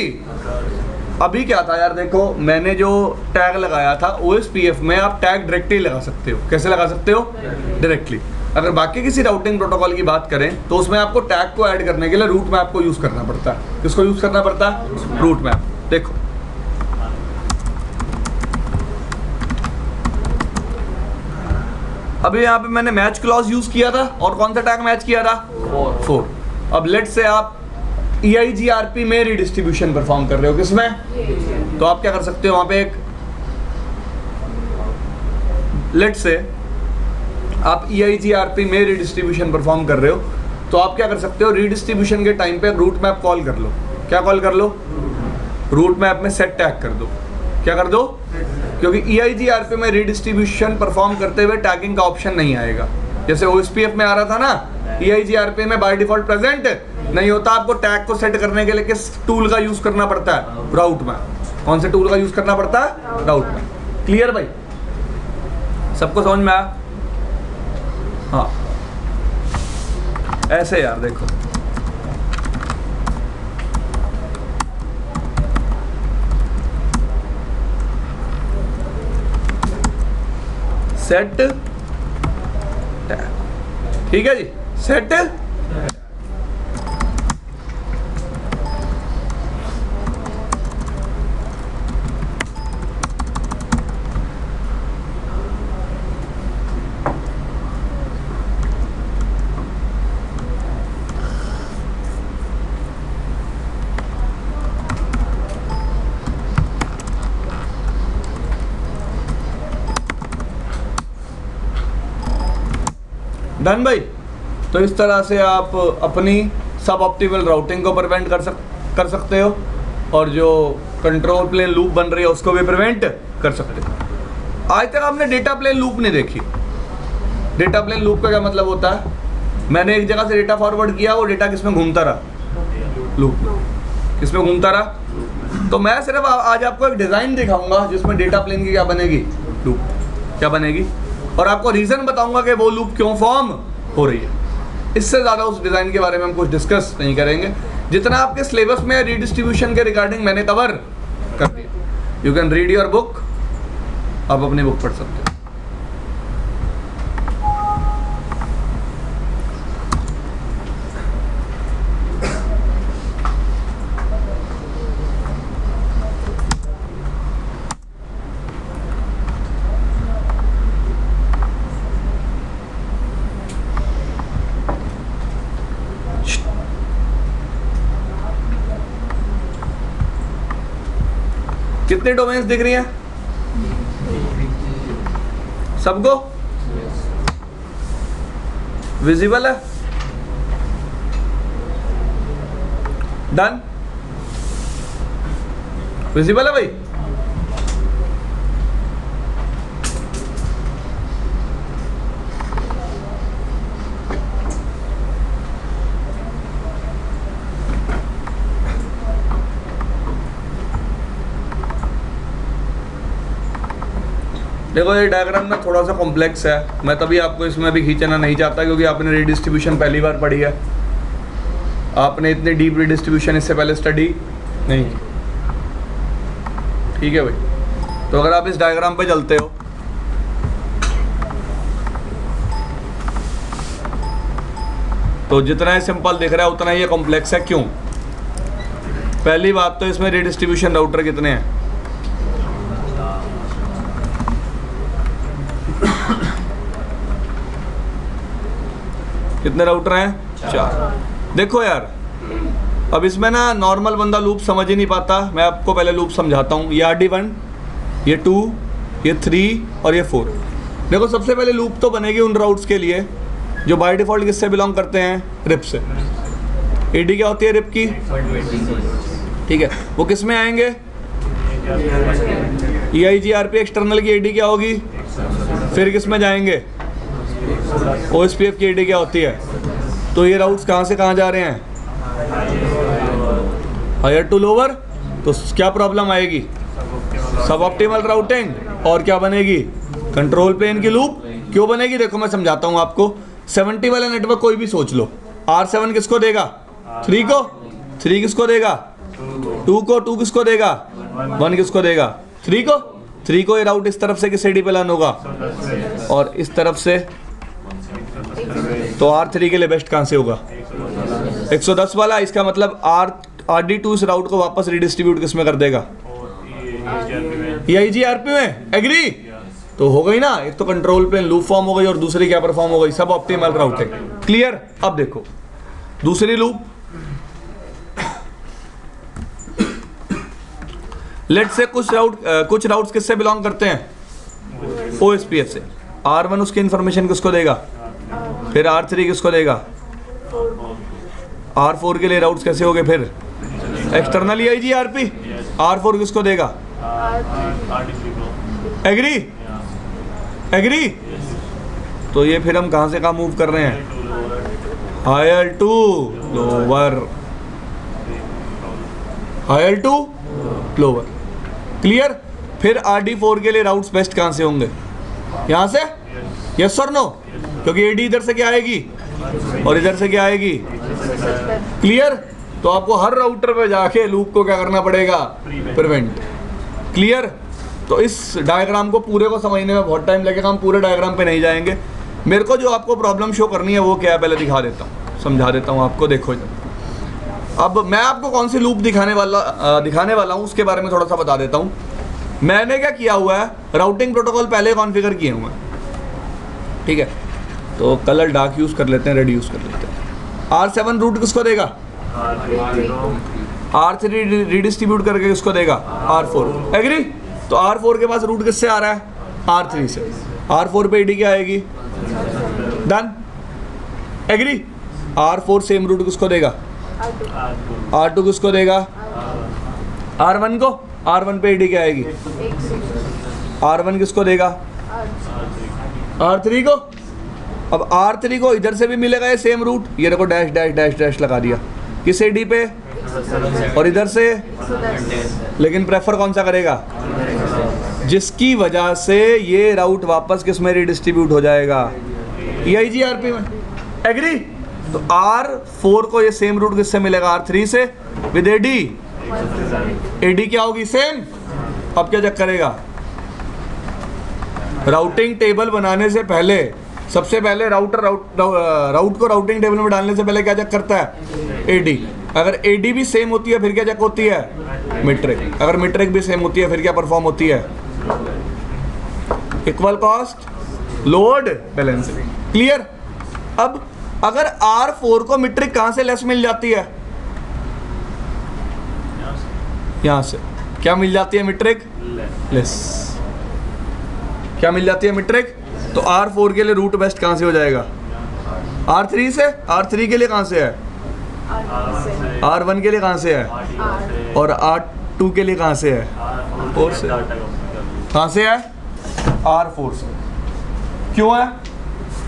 अभी क्या था यार, देखो मैंने जो टैग लगाया था OSPF में, आप टैग डायरेक्टली लगा सकते हो। कैसे लगा सकते हो? डायरेक्टली। अगर बाकी किसी राउटिंग प्रोटोकॉल की बात करें तो उसमें आपको टैग को ऐड करने के लिए रूट मैप को यूज करना पड़ता है। किसको यूज करना पड़ता है? Route map. देखो अभी यहाँ पे मैंने मैच क्लॉज यूज किया था और कौन सा टैग मैच किया था? 4। अब लेट से आप EIGRP में रीडिस्ट्रीब्यूशन परफॉर्म कर रहे हो, किसमें? तो आप क्या कर सकते हो, वहां पे एक लेट से आप EIGRP में रीडिस्ट्रीब्यूशन परफॉर्म कर रहे हो, तो आप क्या कर सकते हो? रीडिस्ट्रीब्यूशन के टाइम पे रूट मैप कॉल कर लो। क्या कॉल कर लो? रूट मैप में सेट टैग कर दो। क्या कर दो? क्योंकि EIGRP में रीडिस्ट्रीब्यूशन परफॉर्म करते हुए टैगिंग का ऑप्शन नहीं आएगा। जैसे OSPF में आ रहा था ना, EIGRP में बाय डिफॉल्ट प्रेजेंट नहीं होता। आपको टैग को सेट करने के लिए किस टूल का यूज करना पड़ता है? राउट मैप। कौन से टूल का यूज करना पड़ता है? राउट मैप। क्लियर भाई? सबको समझ में आया? हाँ ऐसे यार देखो, सेट टैग, ठीक है जी, सेट। डन भाई। तो इस तरह से आप अपनी सब ऑप्टिमल राउटिंग को प्रिवेंट कर सकते हो और जो कंट्रोल प्लेन लूप बन रही है उसको भी प्रिवेंट कर सकते हो। आज तक आपने डेटा प्लेन लूप नहीं देखी। डेटा प्लेन लूप का क्या मतलब होता है? मैंने एक जगह से डेटा फॉरवर्ड किया, वो डेटा किसमें घूमता रहा? लूप में। किसमें घूमता रहा? तो मैं सिर्फ आज आपको एक डिज़ाइन दिखाऊंगा जिसमें डेटा प्लेन की क्या बनेगी? लूप। क्या बनेगी? और आपको रीज़न बताऊंगा कि वो लूप क्यों फॉर्म हो रही है। इससे ज़्यादा उस डिज़ाइन के बारे में हम कुछ डिस्कस नहीं करेंगे। जितना आपके सिलेबस में रीडिस्ट्रीब्यूशन के रिगार्डिंग मैंने कवर कर दिया। You can read your book, आप अपनी बुक पढ़ सकते हो। कितने डोमेन्स दिख रही हैं? सबको विजिबल है? डन? विजिबल है भाई? देखो ये डायग्राम ना थोड़ा सा कॉम्प्लेक्स है, मैं तभी आपको इसमें भी खींचना नहीं चाहता क्योंकि आपने रीडिस्ट्रीब्यूशन पहली बार पढ़ी है, आपने इतनी डीप रीडिस्ट्रीब्यूशन इससे पहले स्टडी नहीं की। ठीक है भाई, तो अगर आप इस डायग्राम पे चलते हो तो जितना ही सिंपल दिख रहा है उतना ही कॉम्प्लेक्स है। क्यों? पहली बात तो इसमें रीडिस्ट्रीब्यूशन राउटर कितने हैं? कितने राउटर हैं? 4। देखो यार, अब इसमें ना नॉर्मल बंदा लूप समझ ही नहीं पाता, मैं आपको पहले लूप समझाता हूँ। ये RD1, ये 2, ये 3 और ये 4। देखो सबसे पहले लूप तो बनेगी उन राउट्स के लिए जो बाय डिफ़ॉल्ट किससे बिलोंग करते हैं? रिप से। AD क्या होती है रिप की? ठीक है, वो किस में आएंगे? EIGRP एक्सटर्नल की AD क्या होगी? फिर किस में जाएंगे? OSPF की AD क्या होती है? तो ये राउट्स कहाँ से कहाँ जा रहे हैं? Higher to lower. तो क्या प्रॉब्लम आएगी? सब ऑप्टिमल राउटिंग। और क्या बनेगी? कंट्रोल प्लेन की लूप। क्यों बनेगी? देखो मैं समझाता हूँ आपको। 70 वाला नेटवर्क कोई भी सोच लो, R7 किसको देगा? 3 को। 3 किसको देगा? 2 को। 2 किसको देगा? 1 किसको देगा? 3 को। 3 को ये राउट इस तरफ से किस AD पे लान होगा? और इस तरफ से। तो R3 के लिए बेस्ट कहाँ से होगा? 110 वाला। इसका मतलब RD2 इस राउट को वापस रिडिस्ट्रीब्यूट किस में कर देगा? EIGRP में। एग्री? तो हो गई ना, एक तो कंट्रोल प्लेन लूप फॉर्म हो गई और दूसरी क्या परफॉर्म हो गई? सब ऑप्टिमल राउटिंग। क्लियर? अब देखो दूसरी लूप। लेट से कुछ राउट्स किससे बिलोंग करते हैं? OSPF से। R1 उसकी इंफॉर्मेशन किसको देगा? फिर R3 किसको देगा? R4 के लिए राउट्स कैसे हो गए फिर? External EIGRP। R4 किसको देगा? एग्री? एग्री? तो ये फिर हम कहाँ से कहाँ मूव कर रहे हैं? Higher to lower. Higher to lower. Clear? फिर RD4 के लिए राउट्स बेस्ट कहाँ से होंगे? यहाँ से? यस और नो? क्योंकि AD इधर से क्या आएगी और इधर से क्या आएगी? क्लियर? तो आपको हर राउटर पे जाके लूप को क्या करना पड़ेगा? प्रिवेंट। क्लियर? तो इस डायग्राम को पूरे को समझने में बहुत टाइम लगेगा, हम पूरे डायग्राम पे नहीं जाएंगे। मेरे को जो आपको प्रॉब्लम शो करनी है वो क्या है पहले दिखा देता हूँ, समझा देता हूँ आपको। देखो अब मैं आपको कौन सी लूप दिखाने वाला हूँ उसके बारे में थोड़ा सा बता देता हूँ। मैंने क्या किया हुआ है, राउटिंग प्रोटोकॉल पहले कॉन्फ़िगर किए हुए हैं। ठीक है, तो कलर डार्क यूज़ कर लेते हैं, रेड यूज़ कर लेते हैं। R7 रूट किसको देगा? R3 रिडिस्ट्रीब्यूट करके किसको देगा? R4। एग्री? तो R4 के पास रूट किससे आ रहा है? R3 से। R4 पे AD क्या आएगी? Done? Agree? R4 same root किसको देगा? R2 किसको देगा? R1 को। R1 पे AD क्या आएगी? R1 किसको देगा? R3 को। अब R3 को इधर से भी मिलेगा ये सेम रूट, ये देखो डैश डैश डैश डैश लगा दिया। किस AD पे? और इधर से। लेकिन प्रेफर कौन सा करेगा? जिसकी वजह से ये राउट वापस किस में रिडिस्ट्रीब्यूट हो जाएगा? EIGRP में। एग्री? तो R4 को ये सेम रूट किससे मिलेगा? R3 से विद AD। AD क्या होगी? सेम। अब क्या चेक करेगा? राउटिंग टेबल बनाने से पहले सबसे पहले राउट को राउटिंग टेबल में डालने से पहले क्या चेक करता है? AD। अगर AD भी सेम होती है फिर क्या चेक होती है? मीट्रिक। अगर मीट्रिक भी सेम होती है फिर क्या परफॉर्म होती है? Equal cost load balancing. Clear? अब अगर R4 को मीट्रिक कहां से लेस मिल जाती है? यहां से। क्या मिल जाती है मीट्रिक? लेस। क्या मिल जाती है मीट्रिक? तो R4 के लिए रूट वेस्ट कहाँ से हो जाएगा? R3 से। R3 के लिए कहाँ से है? R1 के लिए कहाँ से है? और R2 के लिए कहाँ से है? 4 से। कहाँ से है? R4 से। क्यों है?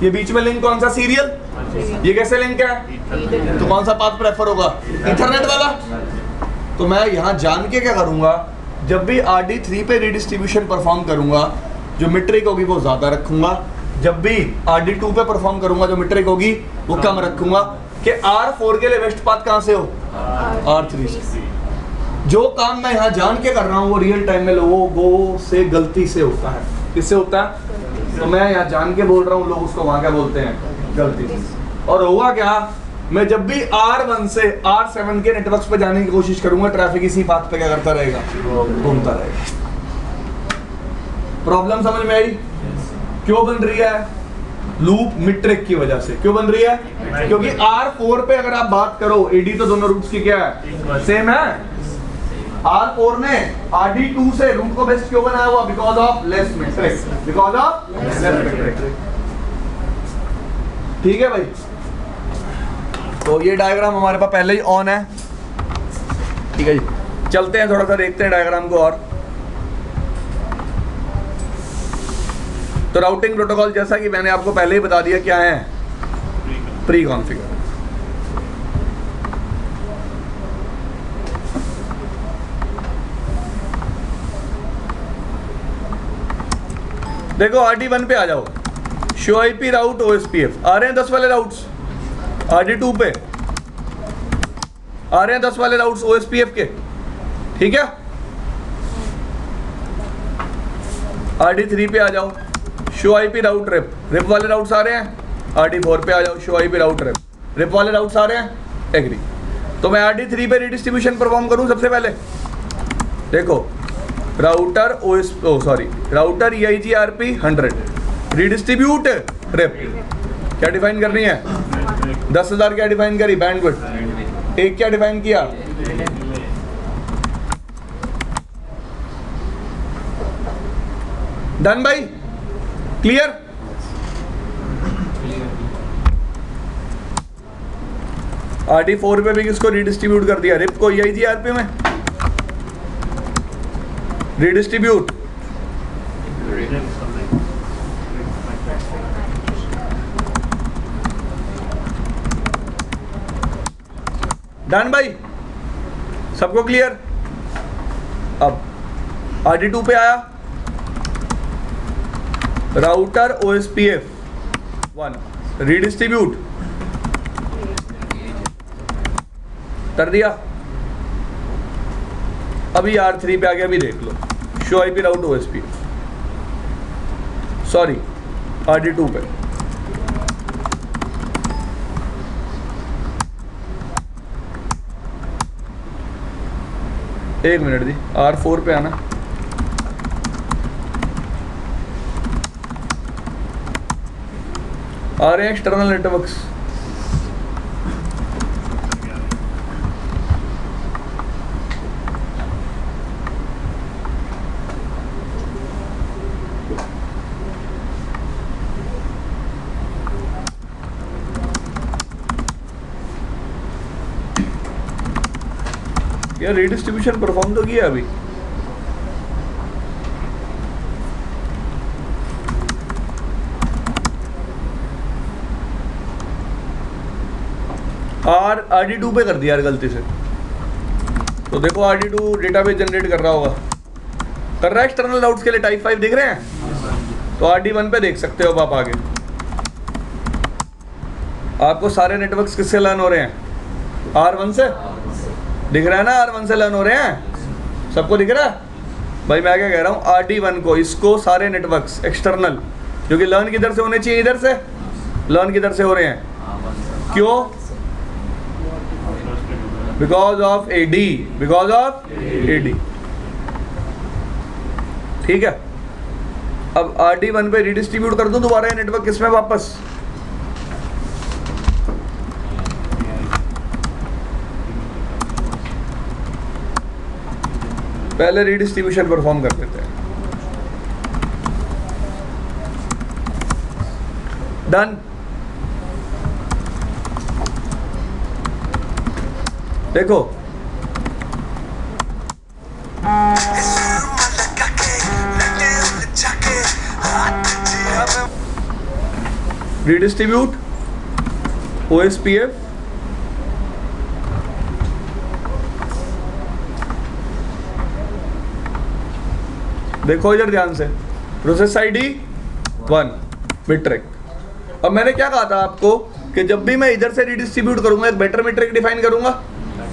ये बीच में लिंक कौन सा? सीरियल। ये कैसे लिंक है? तो कौन सा पाथ प्रेफर होगा? इंटरनेट वाला। तो मैं यहाँ जान के क्या करूँगा, जब भी RD3 पे रिडिस्ट्रीब्यूशन परफॉर्म करूँगा, जो मीट्रिक होगी वो ज़्यादा रखूँगा। जब भी RD2 पे परफॉर्म करूँगा, जो मीट्रिक होगी वो कम रखूँगा। कि R4 के लिए वेस्ट पाथ कहाँ से हो? R3 से। जो काम मैं यहाँ जान के कर रहा हूँ वो रियल टाइम में लोगों से गलती से होता है। किससे होता है? तो मैं यहाँ जान के बोल रहा हूँ, लोग उसको वहाँ क्या बोलते हैं? गलती से। और होगा क्या, मैं जब भी R1 से R7 के नेटवर्क्स पे जाने की कोशिश करूंगा, ट्रैफिक इसी बात पे क्या करता रहेगा? घूमता रहेगा। प्रॉब्लम समझ में आई? क्यों बन रही है? लूप मीट्रिक की वजह से। क्यों बन रही है? क्योंकि R4 पे अगर आप बात करो, AD तो दोनों रूट्स की क्या है? सेम है। R4 ने RD2 से रूट को बेस्ट क्यों बनाया हुआ? Because of less metric. Because of less metric. ठीक है भाई। तो ये डायग्राम हमारे पास पहले ही ऑन है। ठीक है जी, चलते हैं थोड़ा सा देखते हैं डायग्राम को। और तो राउटिंग प्रोटोकॉल जैसा कि मैंने आपको पहले ही बता दिया क्या है, प्री कॉन्फ़िगर। देखो RD1 पे आ जाओ, शो आईपी राउट OSPF आ रहे हैं 10 वाले राउट्स। RD2 पे आ रहे हैं 10 वाले राउट्स OSPF के। ठीक है। RD3 पे आ जाओ, शो आईपी राउट रिप वाले राउट्स आ रहे हैं। RD4 पे आ जाओ, शो आईपी राउट रिप वाले राउट्स आ रहे हैं। एग्री। तो मैं RD3 पे रिडिस्ट्रीब्यूशन परफॉर्म करूं सबसे पहले। देखो router router EIGRP 100 redistribute RIP क्या डिफाइन करनी है? 10,000 क्या डिफाइन करी? बैंडविड्थ। एक क्या डिफाइन किया? डन भाई? क्लियर? RD4 पे भी किसको रिडिस्ट्रीब्यूट कर दिया? रिप को EIGRP में रिडिस्ट्रीब्यूट। डन भाई? सबको क्लियर? अब RD2 पे आया, राउटर OSPF 1 रिडिस्ट्रीब्यूट कर दिया। अभी R3 पे आ गया, अभी देख लो, show IP route OSPF, sorry RD2 पे। एक मिनट दी, R4 पे आना। आ रहे हैं एक्सटर्नल नेटवर्क्स। यार रिडिस्ट्रीब्यूशन परफॉर्म तो किया अभी। RD2 पे कर दिया यार गलती से। तो देखो RD2 डेटाबेस जनरेट कर रहा होगा, कर रहा है एक्सटर्नल राउट्स के लिए। टाइप 5 दिख रहे हैं? तो RD1 पे देख सकते हो आप आगे। आपको सारे नेटवर्क्स किससे लर्न हो रहे हैं? R1 से। दिख रहा है ना? R1 से लर्न हो रहे हैं। सबको दिख रहा है? भाई मैं क्या कह रहा हूँ, RD1 को, इसको सारे नेटवर्क्स एक्सटर्नल जो कि लर्न किधर से होने चाहिए? इधर से। लर्न किधर से हो रहे हैं? क्यों? Because of AD। Because of AD। ठीक है। अब RD1 पे रिडिस्ट्रीब्यूट कर दूं दोबारा ये नेटवर्क किसमें वापस? पहले रिडिस्ट्रीब्यूशन परफॉर्म कर देते हैं। डन। देखो रिडिस्ट्रीब्यूट OSPF, देखो इधर ध्यान से, प्रोसेस ID 1 मीट्रिक। अब मैंने क्या कहा था आपको कि जब भी मैं इधर से रिडिस्ट्रीब्यूट करूंगा एक बेटर मीट्रिक डिफाइन करूंगा,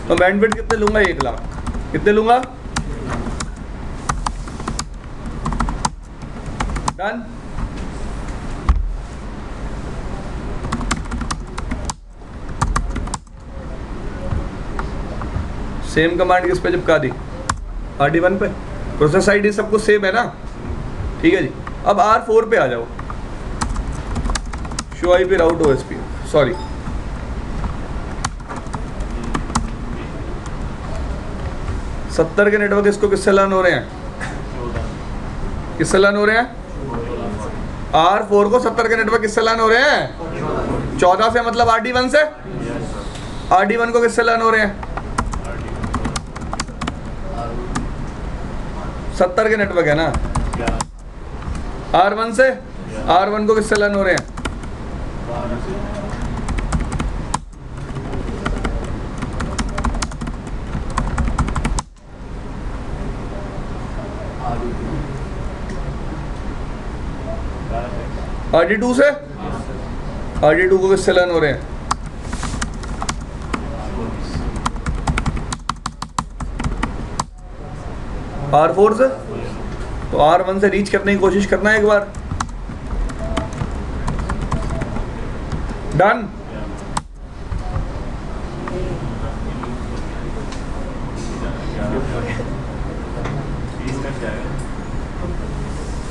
तो बैंडविड्थ कितने लूंगा, 1 लाख। कितने लूंगा? डन। सेम कमांड किस पे चिपका दी? RD1 पे। प्रोसेस ID सब कुछ सेम है ना, ठीक है जी। अब R4 पे आ जाओ, शो IP राउट OSPF, सॉरी सत्तर के नेटवर्क इसको किससे लर्न हो रहे हैं? किससे लर्न हो रहे हैं? R4 को 70 के नेटवर्क किससे लर्न हो रहे हैं? 14 से, मतलब RD1 से। RD1 को किससे लर्न हो रहे हैं? 70 के नेटवर्क है ना, R1 से। R1 को किससे लर्न हो रहे हैं? RD2 से। RD2 को किससे लर्न हो रहे हैं? R4 से। तो R1 से रीच करने की कोशिश करना है एक बार। डन।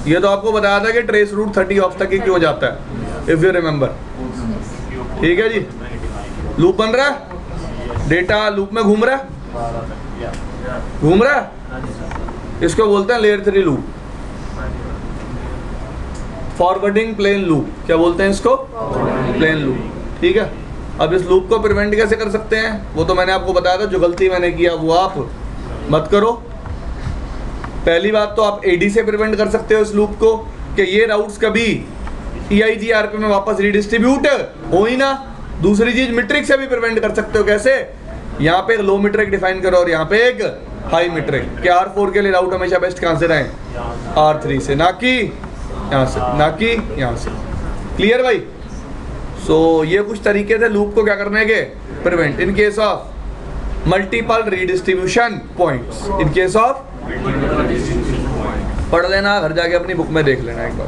ये तो आपको बताया था कि ट्रेस रूट 30 ऑफ तक ही क्यों जाता है, इफ यू रिमेंबर। ठीक है जी, लूप बन रहा है, डेटा लूप में घूम रहा है, घूम रहा है। इसको बोलते हैं layer 3 loop, forwarding plane loop. क्या बोलते हैं इसको? Plane loop. ठीक है, अब इस लूप को प्रिवेंट कैसे कर सकते हैं, वो तो मैंने आपको बताया था। जो गलती मैंने किया वो आप मत करो। पहली बात तो आप AD से प्रिवेंट कर सकते हो इस लूप को, कि ये राउट्स कभी EIGRP में वापस रिडिस्ट्रीब्यूट हो ही ना। दूसरी चीज मीट्रिक से भी प्रिवेंट कर सकते हो। कैसे? यहाँ पे एक लो मीट्रिक डिफाइन करो और यहाँ पे एक हाई मीट्रिक। कि R4 के लिए राउट हमेशा बेस्ट कहाँ से रहे? R3 से, ना कि यहाँ से, ना कि यहाँ से। क्लियर भाई? सो ये कुछ तरीके थे लूप को क्या करने के, prevent in case of multiple redistribution points. In case of, पढ़ लेना घर जाके, अपनी बुक में देख लेना एक बार।